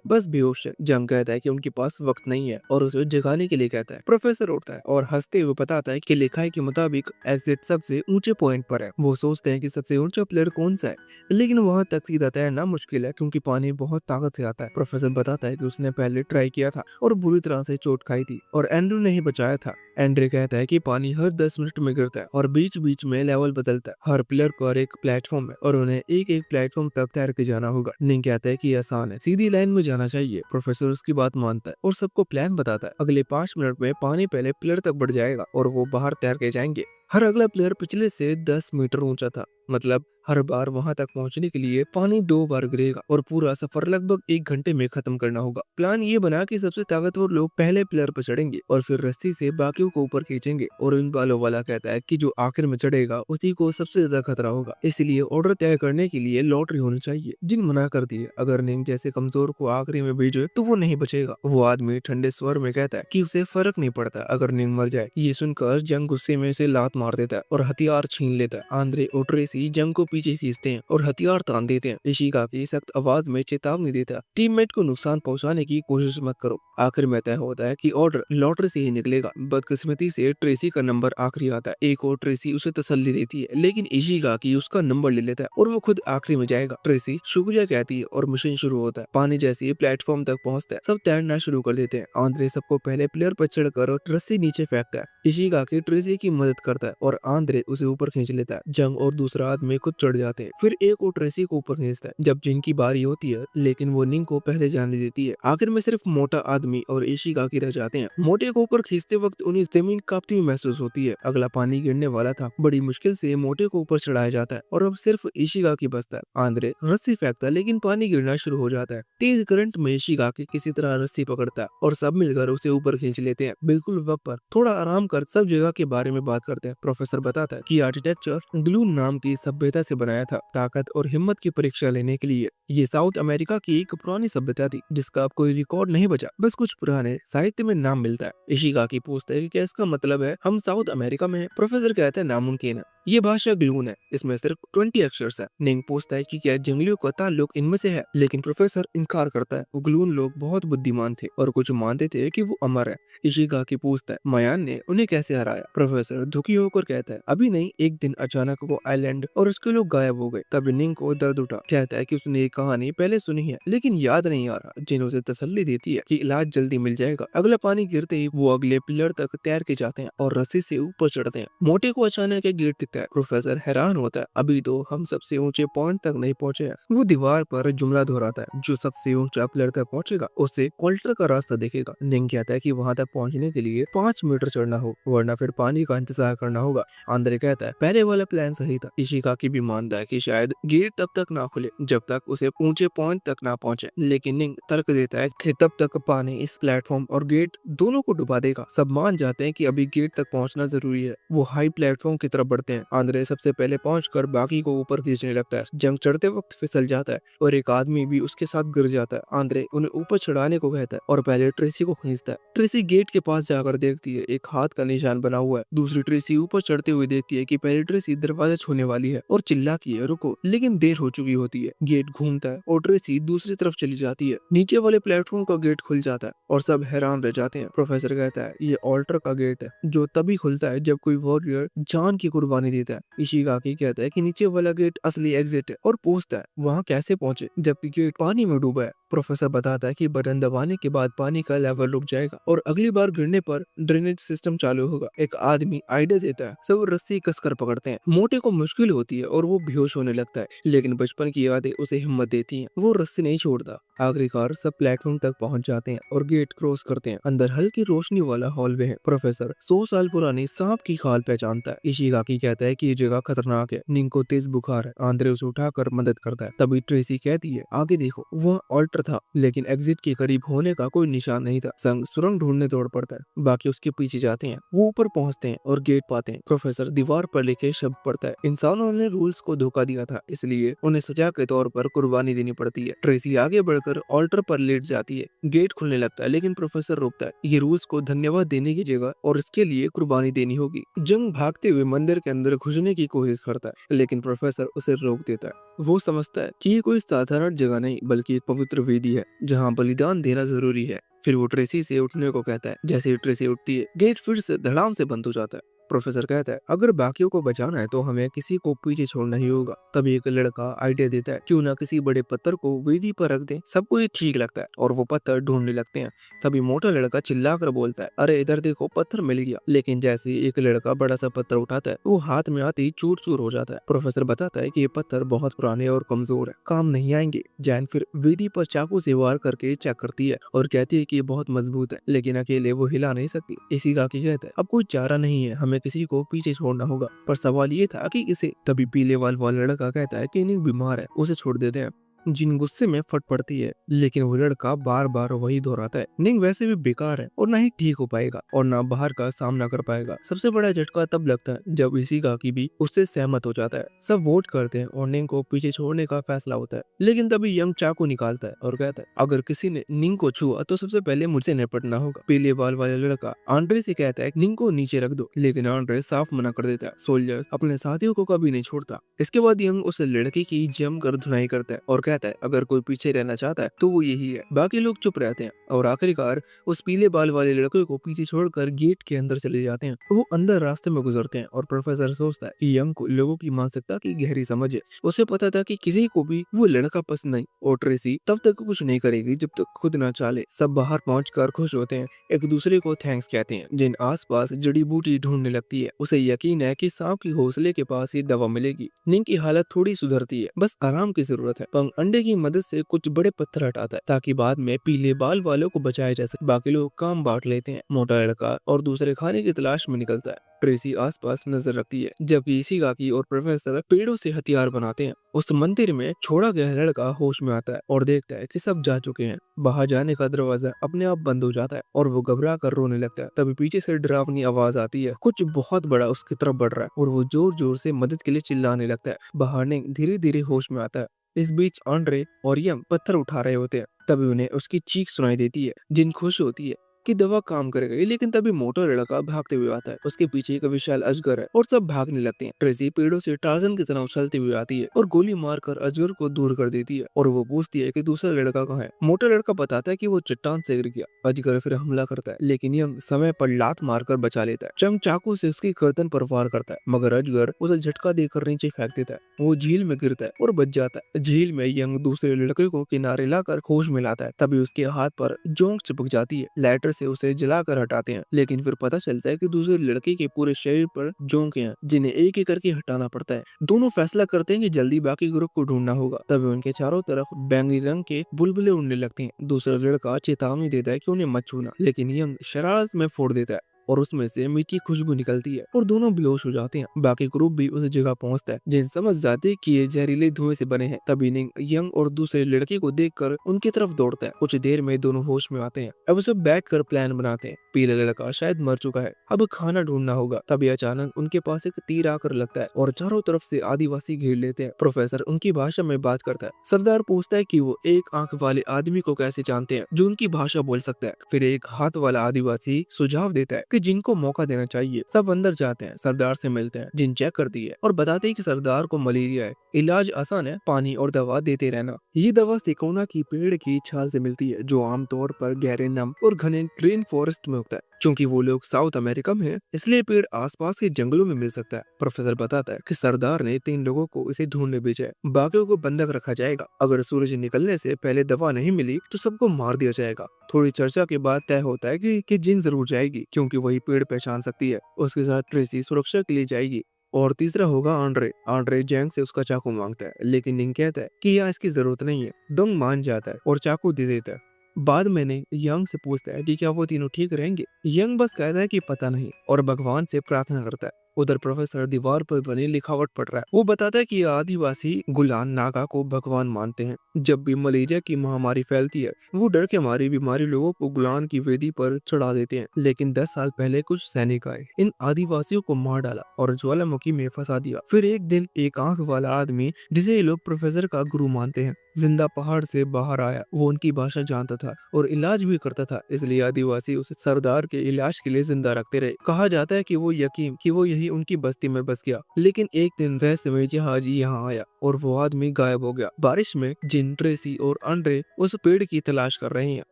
बस बेहोश है। जंग कहता है कि उनके पास वक्त नहीं है और उसे जगाने के लिए कहता है। प्रोफेसर उठता है और हंसते हुए बताता है कि लिखाई के मुताबिक एग्जिट सबसे ऊंचे पॉइंट पर है। वो सोचते हैं कि सबसे ऊंचा प्लेयर कौन सा है, लेकिन वहां तक सीधा तैरना मुश्किल है क्योंकि पानी बहुत ताकत से आता है। प्रोफेसर बताता है कि उसने पहले ट्राई किया था और बुरी तरह से चोट खाई थी और एंड्रू ने ही बचाया था। एंड्रे कहता है कि पानी हर 10 मिनट में गिरता है और बीच बीच में लेवल बदलता है। हर प्लेयर पर एक प्लेटफॉर्म है और उन्हें एक एक प्लेटफॉर्म तक तैर के जाना होगा। निंग कहता है कि ये आसान है, सीधी लाइन में जाना चाहिए। प्रोफेसर उसकी बात मानता है और सबको प्लान बताता है। अगले 5 मिनट में पानी पहले प्लेयर तक बढ़ जाएगा और वो बाहर तैर के जाएंगे। हर अगला प्लेयर पिछले से 10 मीटर ऊंचा था, मतलब हर बार वहां तक पहुंचने के लिए पानी 2 बार गिरेगा और पूरा सफर लगभग 1 घंटे में खत्म करना होगा। प्लान ये बना कि सबसे ताकतवर लोग पहले प्लेयर पर चढ़ेंगे और फिर रस्सी से बाकियों को ऊपर खींचेंगे। और इन बालों वाला कहता है कि जो आखिर में चढ़ेगा उसी को सबसे ज्यादा खतरा होगा, इसलिए ऑर्डर तय करने के लिए लॉटरी होनी चाहिए। जिन मना कर दिए, अगर निंग जैसे कमजोर को आखिरी में भेजे तो वो नहीं बचेगा। वो आदमी ठंडे स्वर में कहता है कि उसे फर्क नहीं पड़ता अगर निंग मर जाए। ये सुनकर जंग गुस्से में से लात मार देता है और हथियार छीन लेता है। आंद्रे और ट्रेसी जंग को पीछे खींचते हैं और हथियार तान देते हैं। इशिगाकी सख्त आवाज में चेतावनी देता है, टीममेट को नुकसान पहुंचाने की कोशिश मत करो। आखिर में तय होता है कि ऑर्डर लॉटरी से ही निकलेगा। बदकिस्मती से ट्रेसी का नंबर आखिरी आता है। एक और ट्रेसी उसे तसल्ली देती है, लेकिन इशिगाकी उसका नंबर ले लेता है और वो खुद आखिरी में जाएगा। ट्रेसी शुक्रिया कहती है और मिशन शुरू होता है। पानी जैसे ही प्लेटफॉर्म तक पहुंचता है, सब तैरना शुरू कर देते हैं। आंद्रे सबको पहले प्लेयर पर चढ़कर रस्सी नीचे फेंकता है। इशिगाकी ट्रेसी की मदद करता है और आंद्रे उसे ऊपर खींच लेता है। जंग और दूसरा आदमी खुद चढ़ जाते हैं। फिर एक और ट्रेसी को ऊपर खींचता है जब जिन की बारी होती है, लेकिन वो निंग को पहले जाने देती है। आखिर में सिर्फ मोटा आदमी और इशिगाकी रह जाते हैं। मोटे को ऊपर खींचते वक्त उन्हें जमीन कांपती हुई महसूस होती है। अगला पानी गिरने वाला था। बड़ी मुश्किल से मोटे को ऊपर चढ़ाया जाता है और अब सिर्फ इशिगाकी बचता है। आंद्रे रस्सी फेंकता है, लेकिन पानी गिरना शुरू हो जाता है। तेज करंट में इशिगाकी किसी तरह रस्सी पकड़ता है और सब मिलकर उसे ऊपर खींच लेते हैं। बिल्कुल वक्त पर थोड़ा आराम कर सब जगह के बारे में बात करते हैं। प्रोफेसर बताता है कि आर्किटेक्चर ग्लून नाम की सभ्यता से बनाया था, ताकत और हिम्मत की परीक्षा लेने के लिए। ये साउथ अमेरिका की एक पुरानी सभ्यता थी जिसका अब कोई रिकॉर्ड नहीं बचा, बस कुछ पुराने साहित्य में नाम मिलता है। इशिगाकी पूछता है कि क्या इसका मतलब है हम साउथ अमेरिका में हैं? प्रोफेसर कहते हैं नामुमकिन है, ये भाषा ग्लून है, इसमें सिर्फ 20 अक्षर है। निंग पूछता है कि क्या जंगलियों का ताल्लुक इनमें से है, लेकिन प्रोफेसर इनकार करता है। वो ग्लून लोग बहुत बुद्धिमान थे और कुछ मानते थे कि वो अमर है। इशिगाकी पूछता है मयान ने उन्हें कैसे हराया। प्रोफेसर दुखी होकर कहता है अभी नहीं, एक दिन अचानक वो आइलैंड और उसके लोग गायब हो गए। तब निंग को दर्द उठा। कहता है कि उसने ये कहानी पहले सुनी है लेकिन याद नहीं आ रहा। जिन उसे तसल्ली देती है कि इलाज जल्दी मिल जाएगा। अगला पानी गिरते ही वो अगले पिलर तक तैर के जाते हैं और रस्सी से ऊपर चढ़ते हैं। मोटे को अचानक एक गेट दिखता है। प्रोफेसर हैरान होता है, अभी तो हम सबसे ऊंचे पॉइंट तक नहीं पहुंचे हैं। वो दीवार पर जुमला दोहराता है, जो सबसे ऊंचा पिलर तक पहुंचेगा उसे क्वाल्टर का रास्ता दिखेगा। निंग कहता है कि वहां तक पहुंचने के लिए 5 मीटर चढ़ना हो, वरना फिर पानी का इंतजार करना होगा। आंद्रे कहता है पहले वाला प्लान सही था। इशिगाकी भी मानता है कि शायद गेट तब तक ना खुले जब तक उसे ऊंचे पॉइंट तक ना पहुंचे, लेकिन निंग तर्क देता है कि तब तक पानी इस प्लेटफॉर्म और गेट दोनों को डुबा देगा। सब मान जाते हैं कि अभी गेट तक पहुंचना जरूरी है। वो हाई प्लेटफॉर्म की तरफ बढ़ते हैं। आंद्रे सबसे पहले पहुंचकर बाकी को ऊपर खींचने लगता है। जंग चढ़ते वक्त फिसल जाता है और एक आदमी भी उसके साथ गिर जाता है। आंद्रे उन्हें ऊपर चढ़ाने को कहता है और पहले ट्रेसी को खींचता है। ट्रेसी गेट के पास जाकर देखती है, एक हाथ का निशान बना हुआ है। दूसरी ट्रेसी ऊपर चढ़ते हुए देखती है कि पहली ट्रेसी दरवाजा छूने वाली है और चिल्लाती है रुको, लेकिन देर हो चुकी होती है। गेट घूमता है और ट्रेसी दूसरी तरफ चली जाती है। नीचे वाले प्लेटफॉर्म का गेट खुल जाता है और सब हैरान रह जाते हैं। प्रोफेसर कहता है ये ऑल्टर का गेट है जो तभी खुलता है जब कोई वॉरियर जान की कुर्बानी देता है। इशिगाकी कहता है कि नीचे वाला गेट असली एग्जिट है और पूछता है वहाँ कैसे पहुंचे जबकि गेट पानी में डूबा है। प्रोफेसर बताता है कि बटन दबाने के बाद पानी का लेवल रुक जाएगा और अगली बार गिरने पर ड्रेनेज सिस्टम चालू होगा। एक आदमी आइडिया देता है, सब रस्सी कसकर पकड़ते हैं। मोटे को मुश्किल होती है और वो बेहोश होने लगता है, लेकिन बचपन की यादें उसे हिम्मत देती हैं। वो रस्सी नहीं छोड़ता। आखिरकार सब प्लेटफॉर्म तक पहुंच जाते हैं और गेट क्रॉस करते हैं। अंदर हल्की रोशनी वाला हॉलवे है। प्रोफेसर 100 साल पुरानी सांप की खाल पहचानता है। इशिगाकी कहता है कि ये जगह खतरनाक है। निंग को तेज बुखार है। आंद्रे उसे उठाकर मदद करता है। तभी ट्रेसी कहती है, आगे देखो। वह ऑल्टर था, लेकिन एग्जिट के करीब होने का कोई निशान नहीं था। संग सुरंग ढूंढने दौड़ पड़ता है। बाकी उसके पीछे जाते हैं। वो ऊपर पहुंचते हैं और गेट पाते हैं। प्रोफेसर दीवार पर लिखे शब्द पढ़ता है, इंसानों ने रूल्स को धोखा दिया था, इसलिए उन्हें सजा के तौर पर कुर्बानी देनी पड़ती है। ट्रेसी आगे बढ़कर ऑल्टर पर लेट जाती है। गेट खुलने लगता है, लेकिन प्रोफेसर रोकता है। ये रूल्स को धन्यवाद देने की जगह और इसके लिए कुर्बानी देनी होगी। जंग भागते हुए मंदिर के अंदर घुसने की कोशिश करता है, लेकिन प्रोफेसर उसे रोक देता है। वो समझता है कि ये कोई साधारण जगह नहीं, बल्कि एक पवित्र वेदी है जहाँ बलिदान देना जरूरी है। फिर वो ट्रेसी से उठने को कहता है। जैसे ही ट्रेसी उठती है, गेट फिर से धड़ाम से बंद हो जाता है। प्रोफेसर कहता है, अगर बाकियों को बचाना है तो हमें किसी को पीछे छोड़ना ही होगा। तभी एक लड़का आइडिया देता है, क्यों ना किसी बड़े पत्थर को वेदी पर रख दें। सबको ये ठीक लगता है और वो पत्थर ढूंढने लगते हैं। तभी मोटा लड़का चिल्लाकर बोलता है, अरे इधर देखो, पत्थर मिल गया। लेकिन जैसे ही एक लड़का बड़ा सा पत्थर उठाता है, वो हाथ में आते ही चूर चूर हो जाता है। प्रोफेसर बताता है कि ये पत्थर बहुत पुराने और कमजोर है, काम नहीं आएंगे। जैन फिर वेदी पर चाकू से वार करके चेक करती है और कहती है कि ये बहुत मजबूत है, लेकिन अकेले वो हिला नहीं सकती। इसी का कहता है, अब कोई चारा नहीं है, हमें किसी को पीछे छोड़ना होगा। पर सवाल ये था कि इसे। तभी पीले वाला लड़का कहता है कि निंग बीमार है, उसे छोड़ देते हैं। जिन गुस्से में फट पड़ती है, लेकिन वो लड़का बार बार वही दोहराता है, निंग वैसे भी बेकार है और ना ही ठीक हो पाएगा और ना बाहर का सामना कर पाएगा। सबसे बड़ा झटका तब लगता है जब इशिगाकी भी उससे सहमत हो जाता है। सब वोट करते हैं और निंग को पीछे छोड़ने का फैसला होता है। लेकिन तभी यंग चाकू निकालता है और कहता है, अगर किसी ने निंग को छुआ तो सबसे पहले मुझसे निपटना होगा। पीले बाल वाला लड़का आंड्रे से कहता है, निंग को नीचे रख दो, लेकिन आंड्रे साफ मना कर देता है। सोल्जर्स अपने साथियों को कभी नहीं छोड़ता। इसके बाद यंग उस लड़की की जमकर धुनाई करता है और कहता है, अगर कोई पीछे रहना चाहता है तो वो यही है। बाकी लोग चुप रहते हैं और आखिरकार उस पीले बाल वाले लड़के को पीछे छोड़कर गेट के अंदर चले जाते हैं। वो अंदर रास्ते में गुजरते हैं और प्रोफेसर सोचता है कि यंग को लोगों की मानसिकता की गहरी समझ है। उसे पता था कि किसी को भी वो लड़का पसंद नहीं और ट्रेसी तब तक कुछ नहीं करेगी जब तक खुद ना चाले। सब बाहर पहुंचकर खुश होते हैं, एक दूसरे को थैंक्स कहते हैं। जिन आसपास जड़ी बूटी ढूंढने लगती है, उसे यकीन है कि सांप की घोंसले के पास ही दवा मिलेगी। निंग की हालत थोड़ी सुधरती है, बस आराम की जरूरत है। पंग अंडे की मदद से कुछ बड़े पत्थर हटाता है ताकि बाद में पीले बाल वालों को बचाया जा सके। बाकी लोग काम बांट लेते हैं। मोटा लड़का और दूसरे खाने की तलाश में निकलता है। ट्रेसी आसपास नजर रखती है, जबकि इशिगाकी और प्रोफेसर पेड़ों से हथियार बनाते हैं। उस मंदिर में छोड़ा गया लड़का होश में आता है और देखता है कि सब जा चुके हैं। बाहर जाने का दरवाजा अपने आप बंद हो जाता है और वो घबरा कर रोने लगता है। तभी पीछे से डरावनी आवाज आती है, कुछ बहुत बड़ा उसकी तरफ बढ़ रहा है और वो जोर जोर से मदद के लिए चिल्लाने लगता है। बाहर ने धीरे धीरे होश में आता है। इस बीच आंड्रे और यंग पत्थर उठा रहे होते हैं। तभी उन्हें उसकी चीख सुनाई देती है। जिन खुश होती है कि दवा काम कर गई, लेकिन तभी मोटा लड़का भागते हुए आता है। उसके पीछे एक विशाल अजगर है और सब भागने लगते हैं। ट्रेसी पेड़ों से टार्जन की तरह उछलती हुई आती है और गोली मारकर अजगर को दूर कर देती है और वो पूछती है कि दूसरा लड़का कहाँ है। मोटा लड़का बताता है कि वो चट्टान से गिर गया। अजगर फिर हमला करता है, लेकिन यंग समय पर लात मारकर बचा लेता है। चंग चाकू से उसकी गर्दन पर वार करता है, मगर अजगर उसे झटका देकर नीचे फेंक देता है। वो झील में गिरता है और बच जाता है। झील में यंग दूसरे लड़के को किनारे लाकर होश में लाता है। तभी उसके हाथ पर जोंक चिपक जाती है। लाइटर से उसे जलाकर हटाते हैं, लेकिन फिर पता चलता है कि दूसरे लड़के के पूरे शरीर पर जोंक हैं, जिन्हें एक एक करके हटाना पड़ता है। दोनों फैसला करते हैं कि जल्दी बाकी ग्रुप को ढूंढना होगा। तभी उनके चारों तरफ बैंगनी रंग के बुलबुले उड़ने लगते हैं। दूसरा लड़का चेतावनी देता है कि उन्हें मत छूना, लेकिन यंग शरारत में फोड़ देता है और उसमें से मीठी खुशबू निकलती है और दोनों बेहोश हो जाते हैं। बाकी ग्रुप भी उस जगह पहुंचता है। जिन समझ जाते कि ये जहरीले धुएं से बने हैं। तभी निंग यंग और दूसरे लड़के को देखकर उनकी तरफ दौड़ता है। कुछ देर में दोनों होश में आते हैं। अब सब बैठकर प्लान बनाते हैं। पीला लड़का शायद मर चुका है, अब खाना ढूंढना होगा। तभी अचानक उनके पास एक तीर आकर लगता है और चारों तरफ से आदिवासी घेर लेते हैं। प्रोफेसर उनकी भाषा में बात करता है। सरदार पूछता है कि वो एक आंख वाले आदमी को कैसे जानते हैं जो उनकी भाषा बोल सकता है। फिर एक हाथ वाला आदिवासी सुझाव देता है कि जिनको मौका देना चाहिए। सब अंदर जाते हैं, सरदार से मिलते हैं। जिन चेक करती है और बताते हैं कि सरदार को मलेरिया है, इलाज आसान है, पानी और दवा देते रहना। ये दवा सिकोना की पेड़ की छाल से मिलती है, जो आमतौर पर गहरे नम और घने रेन फॉरेस्ट में उगता है। क्योंकि वो लोग साउथ अमेरिका में है, इसलिए पेड़ आसपास के जंगलों में मिल सकता है। प्रोफेसर बताता है कि सरदार ने 3 लोगों को इसे ढूंढने भेजा है, बाकियों को बंधक रखा जाएगा। अगर सूरज निकलने से पहले दवा नहीं मिली तो सबको मार दिया जाएगा। थोड़ी चर्चा के बाद तय होता है कि जिन जरूर जाएगी, क्योंकि वही पेड़ पहचान सकती है। उसके साथ ट्रेसी सुरक्षा के लिए जाएगी। और तीसरा होगा आंड्रे। आंड्रे जैंग से उसका चाकू मांगता है, लेकिन निंग कहता है कि यहाँ इसकी जरूरत नहीं है। डोंग मान जाता है और चाकू दे देता है। बाद में निंग यंग से पूछता है कि क्या वो तीनों ठीक रहेंगे। यंग बस कहता है कि पता नहीं और भगवान से प्रार्थना करता है। उधर प्रोफेसर दीवार पर बनी लिखावट पढ़ रहा है। वो बताता है कि आदिवासी गुलान नागा को भगवान मानते हैं। जब भी मलेरिया की महामारी फैलती है, वो डर के मारे बीमारी लोगों को गुलान की वेदी पर चढ़ा देते हैं। लेकिन 10 साल पहले कुछ सैनिक आए, इन आदिवासियों को मार डाला और ज्वालामुखी में फंसा दिया। फिर एक दिन एक आंख वाला आदमी, जिसे ये लोग प्रोफेसर का गुरु मानते हैं, जिंदा पहाड़ से बाहर आया। वो उनकी भाषा जानता था और इलाज भी करता था, इसलिए आदिवासी उसे सरदार के इलाज के लिए जिंदा रखते रहे। कहा जाता है कि वो यही उनकी बस्ती में बस गया। लेकिन एक दिन रहस्यमय जहाज यहाँ आया और वो आदमी गायब हो गया। बारिश में जिन, ट्रेसी और आंड्रे उस पेड़ की तलाश कर रहे हैं।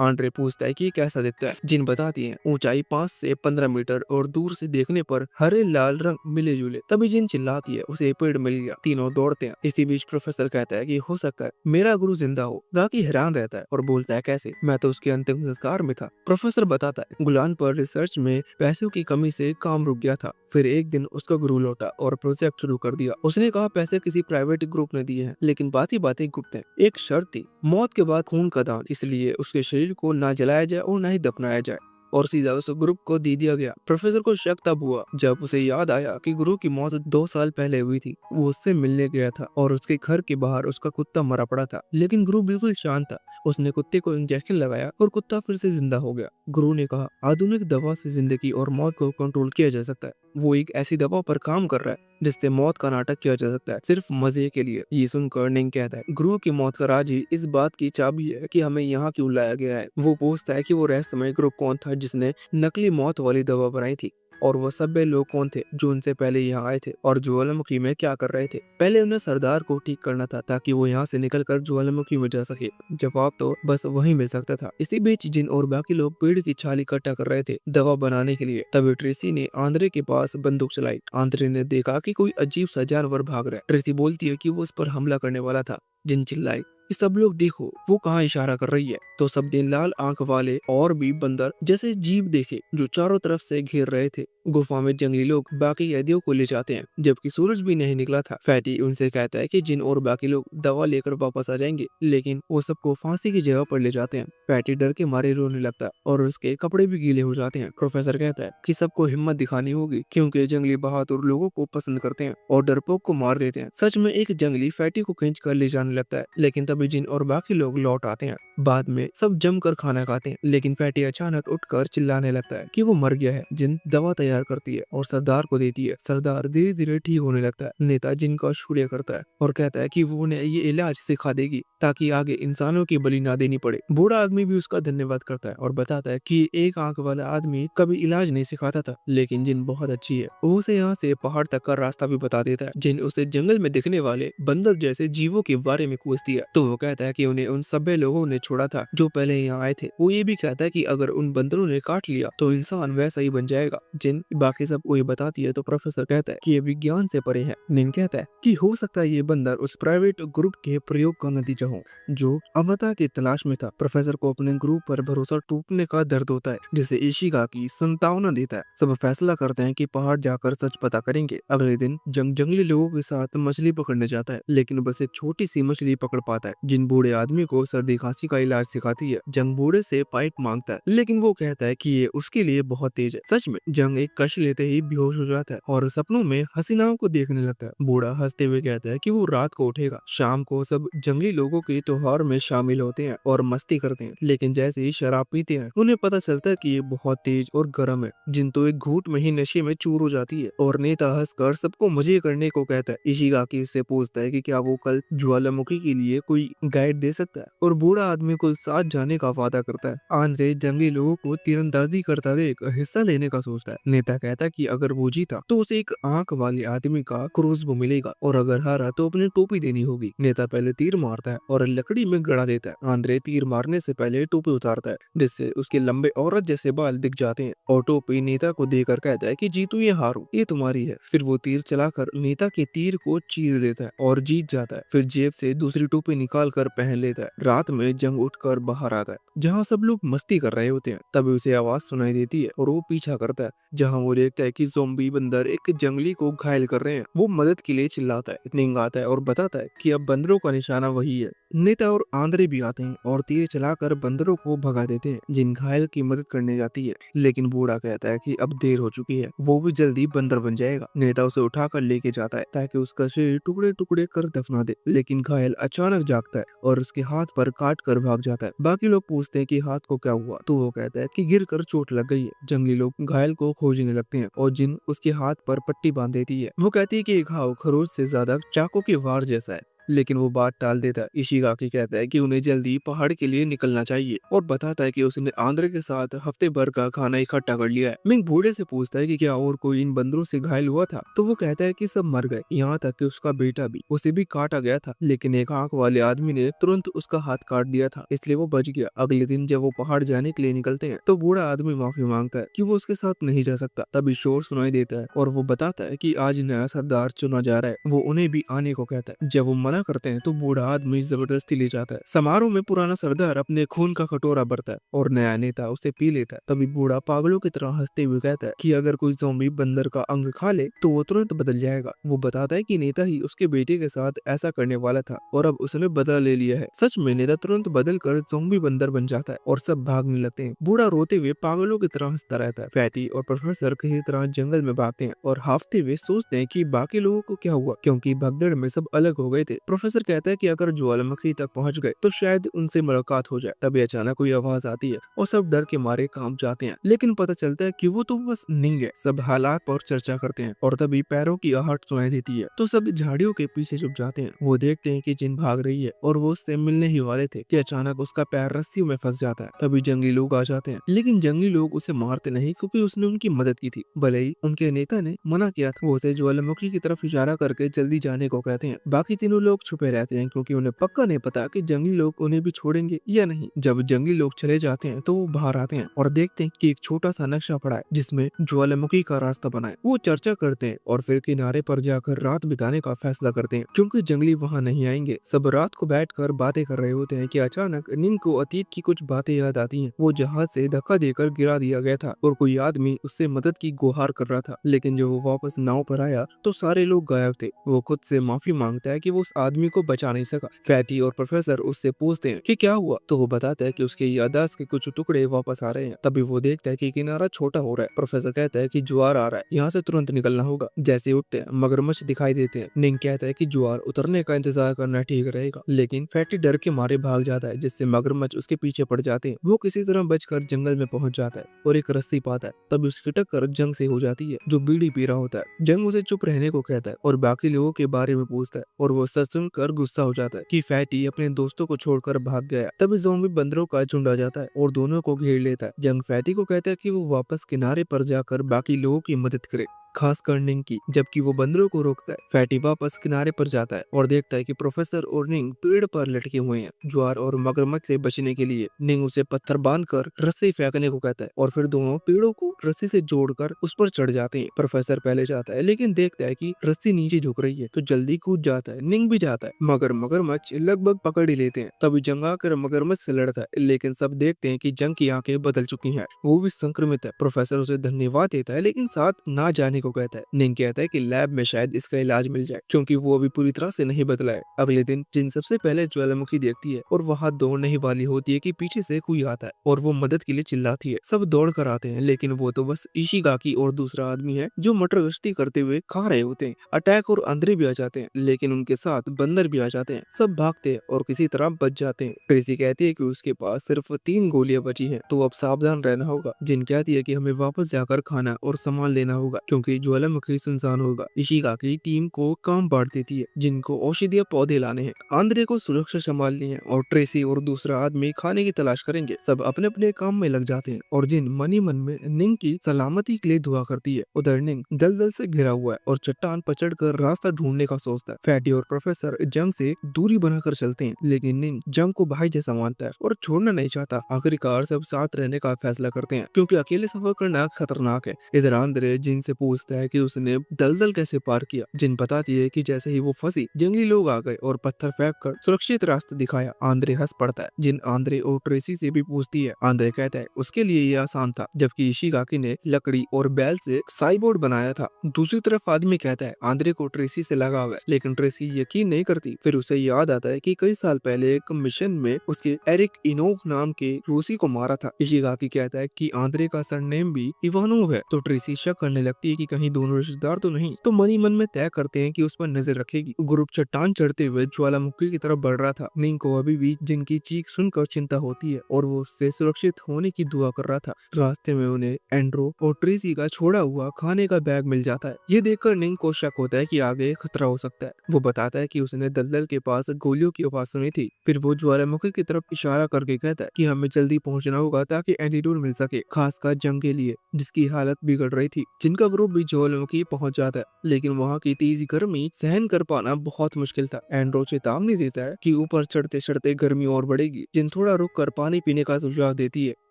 आंड्रे पूछता है कि ये कैसा दिखता है। जिन बताती है ऊंचाई 5 से 15 मीटर और दूर से देखने पर हरे लाल रंग मिले जुले। तभी जिन चिल्लाती है उसे पेड़ मिल गया। तीनों दौड़ते हैं। इसी बीच प्रोफेसर कहता है कि हो सकता है मेरा गुरु जिंदा हो। गाकी हैरान रहता है और बोलता है कैसे, मैं तो उसके अंतिम संस्कार में था। प्रोफेसर बताता है गुलान पर रिसर्च में पैसों की कमी से काम रुक गया था। फिर एक दिन उसका गुरु लौटा और प्रोजेक्ट शुरू कर दिया। उसने कहा पैसे किसी प्राइवेट ग्रुप ने दिए हैं, लेकिन बात ही गुप्त है। एक शर्त थी, मौत के बाद खून का दान, इसलिए उसके शरीर को ना जलाया जाए और ना ही दफनाया जाए। और सीधा उस ग्रुप को दे दिया गया। प्रोफेसर को शक तब हुआ जब उसे याद आया कि गुरु की मौत 2 साल पहले हुई थी। वो उससे मिलने गया था और उसके घर के बाहर उसका कुत्ता मरा पड़ा था, लेकिन गुरु बिल्कुल शांत था। उसने कुत्ते को इंजेक्शन लगाया और कुत्ता फिर से जिंदा हो गया। गुरु ने कहा आधुनिक दवा से जिंदगी और मौत को कंट्रोल किया जा सकता है। वो एक ऐसी दवा पर काम कर रहा है जिससे मौत का नाटक किया जा सकता है, सिर्फ मजे के लिए। ये सुनकर निंग कहता है गुरु की मौत का राज ही इस बात की चाबी है कि हमें यहाँ क्यों लाया गया है। वो पूछता है कि वो रहस्यमय ग्रुप कौन था जिसने नकली मौत वाली दवा बनाई थी, और वो सभ्य लोग कौन थे जो उनसे पहले यहाँ आए थे और ज्वालामुखी में क्या कर रहे थे। पहले उन्हें सरदार को ठीक करना था ताकि वो यहाँ से निकलकर ज्वालामुखी में जा सके। जवाब तो बस वहीं मिल सकता था। इसी बीच जिन और बाकी लोग पेड़ की छाल इकट्ठा कर रहे थे दवा बनाने के लिए। तभी ट्रेसी ने आंद्रे के पास बंदूक चलाई। आंद्रे ने देखा कि कोई अजीब सा जानवर भाग रहा है। ट्रेसी बोलती है कि वो उस पर हमला करने वाला था। जिन चिल्लाई ये सब लोग देखो वो कहाँ इशारा कर रही है। तो सबने लाल आंख वाले और भी बंदर जैसे जीव देखे जो चारों तरफ से घेर रहे थे। गुफा में जंगली लोग बाकी कैदियों को ले जाते हैं जबकि सूरज भी नहीं निकला था। फैटी उनसे कहता है कि जिन और बाकी लोग दवा लेकर वापस आ जाएंगे, लेकिन वो सबको फांसी की जगह पर ले जाते हैं। फैटी डर के मारे रोने लगता है और उसके कपड़े भी गीले हो जाते हैं। प्रोफेसर कहता है कि सबको हिम्मत दिखानी होगी क्योंकि जंगली बहादुर लोगों को पसंद करते हैं और डरपोक को मार देते हैं। सच में एक जंगली फैटी को खींच कर ले जाने लगता है, लेकिन तभी जिन और बाकी लोग लौट आते हैं। बाद में सब जमकर खाना खाते हैं, लेकिन फैटी अचानक उठकर चिल्लाने लगता है कि वो मर गया है। जिन दवा तैयार करती है और सरदार को देती है। सरदार धीरे धीरे ठीक होने लगता है। नेता जिन का शुक्रिया करता है और कहता है कि वो उन्हें ये इलाज सिखा देगी ताकि आगे इंसानों की बलि ना देनी पड़े। बूढ़ा आदमी भी उसका धन्यवाद करता है और बताता है कि एक आंख वाला आदमी कभी इलाज नहीं सिखाता था, लेकिन जिन बहुत अच्छी है। वो उसे यहाँ से पहाड़ तक का रास्ता भी बता देता है। जिन उसे जंगल में दिखने वाले बंदर जैसे जीवों के बारे में पूछती है तो वो कहता है कि उन्हें उन सभ्य लोगों ने छोड़ा था जो पहले यहाँ आए थे। वो ये भी कहता है कि अगर उन बंदरों ने काट लिया तो इंसान वैसा ही बन जाएगा। जिन बाकी सब को ये बताती है तो प्रोफेसर कहता है कि ये विज्ञान से परे है। निन कहता है कि हो सकता है ये बंदर उस प्राइवेट ग्रुप के प्रयोग का नतीजा हो जो अमरता की तलाश में था। प्रोफेसर को अपने ग्रुप पर भरोसा टूटने का दर्द होता है जिसे इशिगा की संतावना देता है। सब फैसला करते हैं कि पहाड़ जाकर सच पता करेंगे। अगले दिन जंगली लोगों के साथ मछली पकड़ने जाता है, लेकिन बस एक छोटी सी मछली पकड़ पाता है। जिन बूढ़े आदमी को सर्दी खांसी का इलाज सिखाती है। जंग बूढ़े से पाइप मांगता है, लेकिन वो कहता है कि ये उसके लिए बहुत तेज है। सच में जंग एक कश लेते ही बेहोश हो जाता है और सपनों में हसीनाओं को देखने लगता है। बूढ़ा हंसते हुए कहता है कि वो रात को उठेगा। शाम को सब जंगली लोगों के त्योहार में शामिल होते हैं और मस्ती करते हैं, लेकिन जैसे ही शराब पीते हैं उन्हें पता चलता है कि ये बहुत तेज और गर्म है। जिन तो एक घूंट में ही नशे में चूर हो जाती है और नेता हंसकर सबको मजे करने को कहता है। इशिगाकी उससे पूछता है कि क्या वो कल ज्वालामुखी के लिए कोई गाइड दे सकता है और बूढ़ा आदमी को साथ जाने का वादा करता है। आंद्रे जंगली लोगों को तीरंदाजी करता देख हिस्सा लेने का सोचता है। नेता कहता है कि अगर वो जीता तो उसे एक आंख वाले आदमी का क्रोसबो मिलेगा और अगर हारा तो अपनी टोपी देनी होगी। नेता पहले तीर मारता है और लकड़ी में गड़ा देता है। आंद्रे तीर मारने से पहले टोपी उतारता है जिससे उसके लंबे औरत जैसे बाल दिख जाते हैं और टोपी नेता को देकर कहता है कि जीतू या हारू ये तुम्हारी है। फिर वो तीर चलाकर नेता के तीर को चीर देता है और जीत जाता है। फिर जेब से दूसरी टोपी निकाल कर पहन लेता है। रात में जंग उठकर बाहर आता है जहाँ सब लोग मस्ती कर रहे होते हैं। तभी उसे आवाज सुनाई देती है और वो पीछा करता है। जहाँ जहाँ वो देखता है कि ज़ॉम्बी बंदर एक जंगली को घायल कर रहे हैं। वो मदद के लिए चिल्लाता है। निंग आता है और बताता है कि अब बंदरों का निशाना वही है। नेता और आंद्रे भी आते हैं और तीर चलाकर बंदरों को भगा देते हैं। जिन घायल की मदद करने जाती है, लेकिन बूढ़ा कहता है कि अब देर हो चुकी है, वो भी जल्दी बंदर बन जाएगा। नेता उसे उठाकर लेके जाता है ताकि उसका शरीर टुकड़े टुकड़े कर दफना दे, लेकिन घायल अचानक जागता है और उसके हाथ पर काट कर भाग जाता है। बाकी लोग पूछते हैं कि हाथ को क्या हुआ, तो वो कहता है कि गिर कर चोट लग गई है। जंगली लोग घायल को खोजने लगते हैं और जिन उसके हाथ पर पट्टी बांध देती है। वो कहती है कि ये घाव खरोच से ज्यादा चाकू की वार जैसा है, लेकिन वो बात टाल देता है। इशिगाकी कहता है कि उन्हें जल्दी पहाड़ के लिए निकलना चाहिए और बताता है कि उसने आंद्रे के साथ हफ्ते भर का खाना इकट्ठा कर लिया है। मिंग बूढ़े से पूछता है कि क्या और कोई इन बंदरों से घायल हुआ था, तो वो कहता है कि सब मर गए, यहाँ तक कि उसका बेटा भी। उसे भी काटा गया था, लेकिन एक आंख वाले आदमी ने तुरंत उसका हाथ काट दिया था, इसलिए वो बच गया। अगले दिन जब वो पहाड़ जाने के लिए निकलते हैं, तो बूढ़ा आदमी माफी मांगता है कि वो उसके साथ नहीं जा सकता। तभी शोर सुनाई देता है और वो बताता है कि आज नया सरदार चुना जा रहा है। वो उन्हें भी आने को कहता है। जब वो मना करते हैं, तो बूढ़ा आदमी जबरदस्ती ले जाता है। समारोह में पुराना सरदार अपने खून का कटोरा भरता है और नया नेता उसे पी लेता है। तभी बूढ़ा पागलों की तरह हंसते हुए कहता है कि अगर कोई ज़ॉम्बी बंदर का अंग खा ले तो वो तुरंत बदल जाएगा। वो बताता है कि नेता ही उसके बेटे के साथ ऐसा करने वाला था और अब उसने बदला ले लिया है। सच में नेता तुरंत बदल कर ज़ॉम्बी बंदर बन जाता है और सब भागने लगते हैं। बूढ़ा रोते हुए पागलों की तरह हंसता रहता है। फैटी और प्रोफेसर किसी तरह जंगल में भागते हैं और हाफते हुए सोचते हैं कि बाकी लोगों को क्या हुआ, क्योंकि भगदड़ में सब अलग हो गए थे। प्रोफेसर कहता है कि अगर ज्वालामुखी तक पहुंच गए तो शायद उनसे मुलाकात हो जाए। तभी अचानक कोई आवाज आती है और सब डर के मारे कांप जाते हैं, लेकिन पता चलता है कि वो तो बस निंग है। सब हालात पर चर्चा करते हैं और तभी पैरों की आहट सुनाई देती है, तो सब झाड़ियों के पीछे छुप जाते हैं। वो देखते हैं कि जिन भाग रही है और वो उससे मिलने ही वाले थे कि अचानक उसका पैर रस्सियों में फंस जाता है। तभी जंगली लोग आ जाते हैं, लेकिन जंगली लोग उसे मारते नहीं, क्योंकि उसने उनकी मदद की थी। भले ही उनके नेता ने मना किया था। वो उसे ज्वालामुखी की तरफ इशारा करके जल्दी जाने को कहते हैं। बाकी तीनों लोग छुपे रहते हैं, क्योंकि उन्हें पक्का नहीं पता कि जंगली लोग उन्हें भी छोड़ेंगे या नहीं। जब जंगली लोग चले जाते हैं, तो वो बाहर आते हैं और देखते हैं कि एक छोटा सा नक्शा पड़ा है जिसमें ज्वालामुखी का रास्ता बना है। वो चर्चा करते हैं और फिर किनारे पर जाकर रात बिताने का फैसला करते हैं, क्योंकि जंगली वहाँ नहीं आएंगे। सब रात को बैठकर बातें कर रहे होते हैं कि अचानक निंग को अतीत की कुछ बातें याद आती हैं। वो जहाज से धक्का देकर गिरा दिया गया था और कोई आदमी उससे मदद की गुहार कर रहा था, लेकिन जब वो वापस नाव पर आया तो सारे लोग गायब थे। वो खुद से माफी मांगता है कि वो उस आदमी को बचा नहीं सका। फैटी और प्रोफेसर उससे पूछते हैं कि क्या हुआ, तो वो बताता है कि उसके याददाश्त के कुछ टुकड़े वापस आ रहे हैं। तभी वो देखता है कि किनारा छोटा हो रहा है। प्रोफेसर कहता है कि ज्वार आ रहा है, यहाँ से तुरंत निकलना होगा। जैसे उठते हैं, मगरमच्छ दिखाई देते हैं। निंग कहता है कि ज्वार उतरने का इंतजार करना ठीक रहेगा, लेकिन फैटी डर के मारे भाग जाता है, जिससे मगरमच्छ उसके पीछे पड़ जाते हैं। वो किसी तरह बचकर जंगल में पहुंच जाता है और एक रस्सी पाता है। तभी उसकी टक्कर जंग से हो जाती है, जो बीड़ी पी रहा होता है। जंग उसे चुप रहने को कहता है और बाकी लोगों के बारे में पूछता है, और वो सच सुनकर गुस्सा हो जाता है कि फैटी अपने दोस्तों को छोड़कर भाग गया। तभी ज़ॉम्बी बंदरों का झुंड आ जाता है और दोनों को घेर लेता है। जंग फैटी को कहता है कि वो वापस किनारे पर जाकर बाकी लोगों की मदद करे, खासकर निंग की, जबकि वो बंदरों को रोकता है। फैटी वापस किनारे पर जाता है और देखता है कि प्रोफेसर और निंग पेड़ पर लटके हुए हैं। ज्वार और मगरमच्छ से बचने के लिए निंग उसे पत्थर बांधकर रस्सी फेंकने को कहता है और फिर दोनों पेड़ों को रस्सी से जोड़कर उस पर चढ़ जाते हैं। प्रोफेसर पहले जाता है, लेकिन देखता है कि रस्सी नीचे झुक रही है, तो जल्दी कूद जाता है। निंग भी जाता है, मगर मगरमच्छ लगभग पकड़ ही लेते हैं। तभी जंग आकर मगरमच्छ से लड़ता है, लेकिन सब देखते हैं कि जंग की आंखें बदल चुकी हैं। वो भी संक्रमित है। प्रोफेसर उसे धन्यवाद देता है, लेकिन साथ ना जाने को कहता है। निंग कहता है कि लैब में शायद इसका इलाज मिल जाए, क्योंकि वो अभी पूरी तरह से नहीं बदला है। अगले दिन जिन सबसे पहले ज्वालामुखी देखती है और वहाँ दौड़ने ही वाली होती है कि पीछे से कोई आता है और वो मदद के लिए चिल्लाती है। सब दौड़ कर आते हैं, लेकिन वो तो बस इशिगाकी और दूसरा आदमी है जो मटर गश्ती करते हुए खा रहे होते हैं। अटैक और अंदर भी आ जाते हैं, लेकिन उनके साथ बंदर भी आ जाते हैं। सब भागते हैं और किसी तरह बच जाते हैं। ट्रेसी कहती है कि उसके पास सिर्फ 3 गोलियां बची हैं, तो अब सावधान रहना होगा। जिन कहती है कि हमें वापस जाकर खाना और सामान लेना होगा, क्योंकि ज्वालामुखी सुनसान होगा। इशिगाकी टीम को काम बांट देती है, जिनको औषधीय पौधे लाने हैं, आंद्रे को सुरक्षा संभालनी है और ट्रेसी और दूसरा आदमी खाने की तलाश करेंगे। सब अपने अपने काम में लग जाते हैं और जिन मनी मन में निंग की सलामती के लिए दुआ करती है। उधर निंग दलदल से घिरा हुआ है और चट्टान पर चढ़कर रास्ता ढूंढने का सोचता है। फैटी और प्रोफेसर जंग से दूरी बनाकर चलते हैं, लेकिन निंग जंग को भाई जैसा मानता है और छोड़ना नहीं चाहता। आखिरकार सब साथ रहने का फैसला करते हैं, क्योंकि अकेले सफर करना खतरनाक है। इधर आंद्रे जिन से पूछता पूछता है कि उसने दलदल कैसे पार किया। जिन बताती है कि जैसे ही वो फंसी जंगली लोग आ गए और पत्थर फेंक कर सुरक्षित रास्ता दिखाया। आंद्रे हंस पड़ता है। जिन आंद्रे और ट्रेसी से भी पूछती है। आंद्रे कहता है उसके लिए ये आसान था, जबकि इशिगाकी ने लकड़ी और बैल से साइबोर्ड बनाया था। दूसरी तरफ आदमी कहता है आंद्रे को ट्रेसी से लगाव है, लेकिन ट्रेसी यकीन नहीं करती। फिर उसे याद आता है कि कई साल पहले एक मिशन में उसके एरिक इनोव नाम के रूसी को मारा था। इशिगाकी कहता है कि आंद्रे का सरनेम भी इवानोव है, तो ट्रेसी शक करने लगती है कि कहीं दोनों रिश्तेदार तो नहीं। तो मनी मन में तय करते हैं कि उस पर नजर रखेगी। ग्रुप चट्टान चढ़ते हुए ज्वालामुखी की तरफ बढ़ रहा था। निंग को अभी भी जिनकी चीख सुनकर चिंता होती है और वो उससे सुरक्षित होने की दुआ कर रहा था। रास्ते में उन्हें एंड्रो और ट्रेसी का छोड़ा हुआ खाने का बैग मिल जाता है। ये देखकर निंग को शक होता है कि आगे खतरा हो सकता है। वो बताता है कि उसने दलदल के पास गोलियों की आवाज सुनी थी। फिर वो ज्वालामुखी की तरफ इशारा करके कहता है कि हमें जल्दी पहुंचना होगा ताकि एंटीडोट मिल सके, खासकर जंग के लिए जिसकी हालत बिगड़ रही थी। जिनका ग्रुप भी ज्वालामुखी पहुंच जाता है, लेकिन वहाँ की तेज गर्मी सहन कर पाना बहुत मुश्किल था। एंड्रो चेतावनी देता है कि ऊपर चढ़ते चढ़ते गर्मी और बढ़ेगी। जिन थोड़ा रुक कर पानी पीने का सुझाव देती है।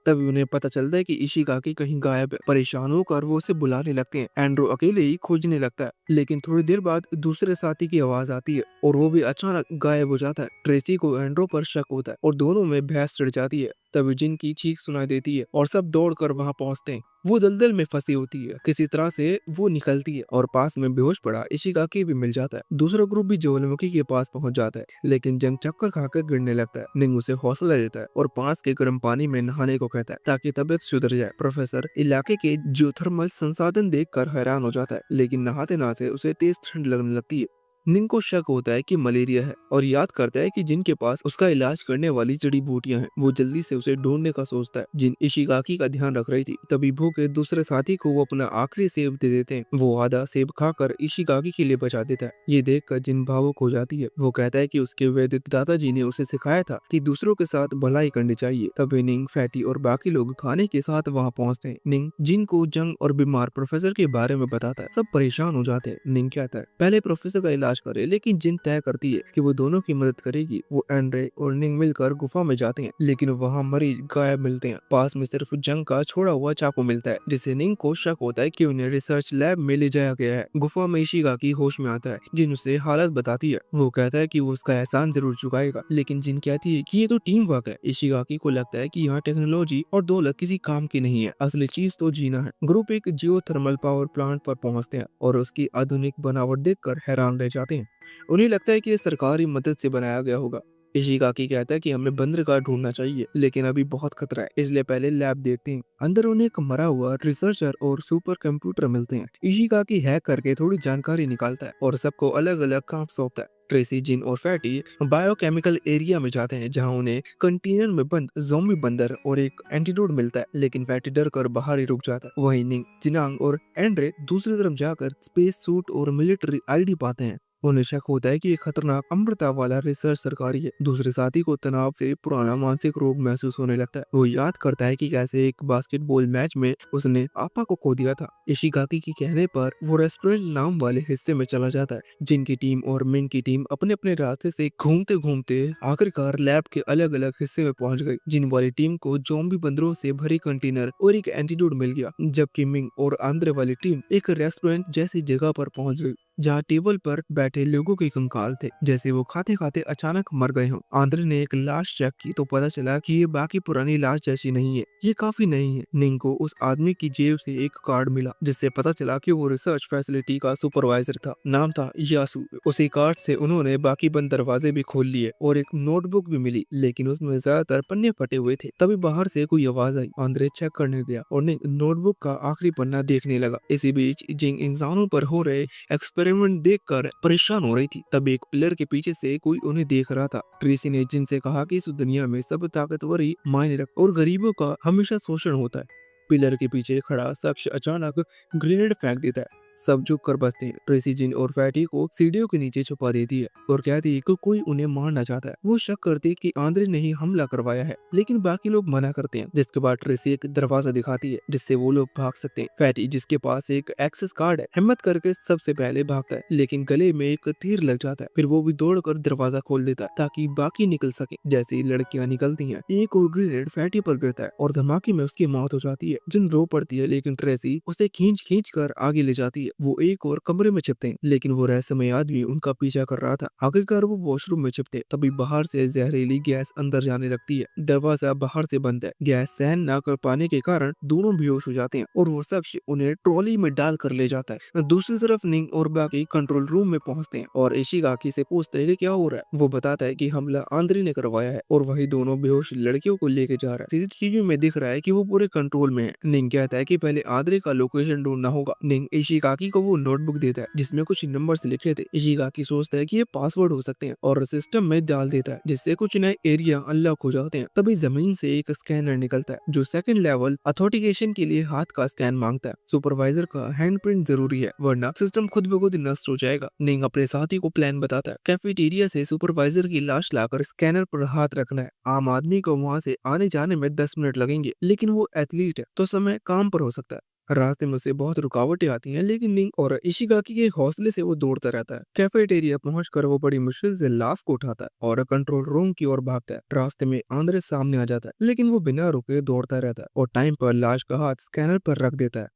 तभी उन्हें पता चलता है कि इशिगाकी कहीं गायब है। परेशान होकर वो उसे बुलाने लगते हैं। एंड्रो अकेले ही खोजने लगता है, लेकिन थोड़ी देर बाद दूसरे साथी की आवाज आती है और वो भी अचानक गायब हो जाता है। ट्रेसी को एंड्रो पर शक होता है और दोनों में बहस छिड़ जाती है। तभी जिन की चीख सुनाई देती है और सब दौड़कर वहां पहुंचते हैं। वो दलदल में फंसी होती है। किसी तरह से वो निकलती है और पास में बेहोश पड़ा इशिगाकी भी मिल जाता है। दूसरा ग्रुप भी ज्वालामुखी के पास पहुंच जाता है, लेकिन जंग चक्कर खाकर गिरने लगता है। निंग उसे हौसला देता है और पास के गर्म पानी में नहाने को कहता है ताकि तबीयत सुधर जाए। प्रोफेसर इलाके के जियोथर्मल संसाधन देखकर हैरान हो जाता है, लेकिन नहाते नहाते उसे तेज ठंड लगने लगती है। निंग को शक होता है कि मलेरिया है और याद करता है कि जिनके पास उसका इलाज करने वाली जड़ी बूटियां हैं। वो जल्दी से उसे ढूंढने का सोचता है। जिन इशिगाकी का ध्यान रख रही थी। तभी भूखे दूसरे साथी को वो अपना आखिरी सेब दे देते हैं। वो आधा सेब खाकर इशिगाकी के लिए बचा देता है। ये देखकर जिन भावुक हो जाती है। वो कहता है कि उसके वैदिक दादाजी ने उसे सिखाया था कि दूसरों के साथ भलाई करनी चाहिए। तभी निंग, फैटी और बाकी लोग खाने के साथ वहाँ पहुँचते हैं। निंग जिन को जंग और बीमार प्रोफेसर के बारे में बताता है। सब परेशान हो जाते हैं। निंग कहता है पहले प्रोफेसर का इलाज करे, लेकिन जिन तय करती है कि वो दोनों की मदद करेगी। वो एंड्रे और निंग मिलकर गुफा में जाते हैं, लेकिन वहाँ मरीज गायब मिलते हैं। पास में सिर्फ जंग का छोड़ा हुआ चाकू मिलता है, जिससे निंग को शक होता है कि उन्हें रिसर्च लैब में ले जाया गया है। गुफा में इशिगाकी होश में आता है। जिन उसे हालत बताती है। वो कहता है कि वो उसका एहसान जरूर चुकाएगा, लेकिन जिन कहती है कि ये तो टीम वर्क है। इशिगाकी को लगता है कि यहाँ टेक्नोलॉजी और दौलत किसी काम की नहीं है, असली चीज तो जीना है। ग्रुप एक जियोथर्मल पावर प्लांट पर पहुंचते हैं और उसकी आधुनिक बनावट देखकर हैरान रह जाते हैं। उन्हें लगता है कि ये सरकारी मदद से बनाया गया होगा। इशिगाकी कहता है कि हमें बंदरगाह ढूंढना चाहिए, लेकिन अभी बहुत खतरा है, इसलिए पहले लैब देखते हैं। अंदर उन्हें एक मरा हुआ रिसर्चर और सुपर कंप्यूटर मिलते हैं। इशिगाकी हैक करके थोड़ी जानकारी निकालता है और सबको अलग अलग काम सौंपता है। ट्रेसी, जिन और फैटी बायोकेमिकल एरिया में जाते हैं, जहां उन्हें कंटेनर में बंद ज़ॉम्बी बंदर और एक एंटीडोट मिलता है, लेकिन फैटी डर कर बाहर ही रुक जाता है। वहीं निंग, जिनांग और एंड्रे दूसरी तरफ जाकर स्पेस सूट और मिलिट्री आईडी पाते हैं। उन्हें शक होता है कि ये खतरनाक अमृता वाला रिसर्च सरकारी है। दूसरे साथी को तनाव से पुराना मानसिक रोग महसूस होने लगता है। वो याद करता है कि कैसे एक बास्केटबॉल मैच में उसने आपा को खो दिया था। इशिगाकी के कहने पर वो रेस्टोरेंट नाम वाले हिस्से में चला जाता है। जिनकी टीम और मिंग की टीम अपने अपने रास्ते से घूमते घूमते आखिरकार लैब के अलग अलग हिस्से में पहुंच गई। जिन वाली टीम को ज़ॉम्बी बंदरों से भरी कंटेनर और एक एंटीडोट मिल गया, जबकि मिंग और आंद्रे वाली टीम एक रेस्टोरेंट जैसी जगह पर पहुंच गई, जहाँ टेबल पर बैठे लोगों के कंकाल थे, जैसे वो खाते खाते अचानक मर गए हों। आंद्रे ने एक लाश चेक की तो पता चला कि ये बाकी पुरानी लाश जैसी नहीं है, ये काफी नहीं है। निंग को उस आदमी की जेब से एक कार्ड मिला, जिससे पता चला कि वो रिसर्च फैसिलिटी का सुपरवाइजर था। नाम था यासु। उसी कार्ड से उन्होंने बाकी बंद दरवाजे भी खोल लिए और एक नोटबुक भी मिली, लेकिन उसमें ज्यादातर पन्ने फटे हुए थे। तभी बाहर से कोई आवाज आई। आंद्रे चेक करने गया और निंग नोटबुक का आखिरी पन्ना देखने लगा। इसी बीच जिंग इंसानों पर हो रहे एक्सपेरिमेंट देखकर परेशान हो रही थी। तब एक पिलर के पीछे से कोई उन्हें देख रहा था। ट्रेसी ने जिन से कहा कि इस दुनिया में सब ताकतवर ही मायने रख और गरीबों का हमेशा शोषण होता है। पिलर के पीछे खड़ा शख्स अचानक ग्रेनेड फेंक देता है। सब झुक कर बसते हैं। ट्रेसी जिन और फैटी को सीढ़ियों के नीचे छुपा देती है और कहती है कि कोई उन्हें मारना चाहता है। वो शक करती है कि आंद्रे ने ही हमला करवाया है, लेकिन बाकी लोग मना करते हैं। जिसके बाद ट्रेसी एक दरवाजा दिखाती है जिससे वो लोग भाग सकते हैं। फैटी, जिसके पास एक एक्सेस कार्ड है, हिम्मत करके सबसे पहले भागता है, लेकिन गले में एक तीर लग जाता है। फिर वो भी दौड़कर दरवाजा खोल देता है ताकि बाकी निकल सके। जैसे ही लड़कियां निकलती हैं, एक और ग्रेनेड फैटी पर गिरता है और धमाके में उसकी मौत हो जाती है। जिन रो पड़ती है, लेकिन ट्रेसी उसे खींच खींच कर आगे ले जाती है। होती है। वो एक और कमरे में छिपते हैं, लेकिन वो रहस्यमय आदमी उनका पीछा कर रहा था। आखिरकार वो वॉशरूम में छिपते हैं, तभी बाहर से जहरीली गैस अंदर जाने लगती है। दरवाजा बाहर से बंद है। गैस सहन न कर पाने के कारण दोनों बेहोश हो जाते हैं और वो शख्स उन्हें ट्रॉली में डाल कर ले जाता है। दूसरी तरफ निंग और बाकी कंट्रोल रूम में पहुंचते हैं और इशिगाकी से पूछते हैं कि क्या हो रहा है। वो बताता है कि हमला आंद्रे ने करवाया है और वही दोनों बेहोश लड़कियों को लेके जा रहा है। सीसीटीवी में दिख रहा है कि वो पूरे कंट्रोल में है। निंग कहता है कि पहले आंद्रे का लोकेशन ढूंढना होगा। निंग इशिगाकी को वो नोटबुक देता है जिसमें कुछ नंबर्स लिखे थे। इशिगाकी सोचता है कि ये पासवर्ड हो सकते हैं और सिस्टम में डाल देता है, जिससे कुछ नए एरिया अनलॉक हो जाते हैं। तभी जमीन से एक स्कैनर निकलता है जो सेकंड लेवल अथॉरिटिकेशन के लिए हाथ का स्कैन मांगता है। सुपरवाइजर का हैंडप्रिंट जरूरी है वरना सिस्टम खुद ब खुद नष्ट हो जाएगा। निंग अपने साथी को प्लान बताता है। कैफेटेरिया से सुपरवाइजर की लाश लाकर स्कैनर पर हाथ रखना है। आम आदमी को वहां से आने जाने में 10 मिनट लगेंगे, लेकिन वो एथलीट है तो समय काम पर हो सकता है। रास्ते में उसे बहुत रुकावटें आती हैं, लेकिन निंग और इशिगाकी के हौसले से वो दौड़ता रहता है। कैफेटेरिया पहुंचकर वो बड़ी मुश्किल से लाश को उठाता है और कंट्रोल रूम की ओर भागता है। रास्ते में आंद्रे सामने आ जाता है, लेकिन वो बिना रुके दौड़ता रहता है और टाइम पर लाश का हाथ स्कैनर पर रख देता है।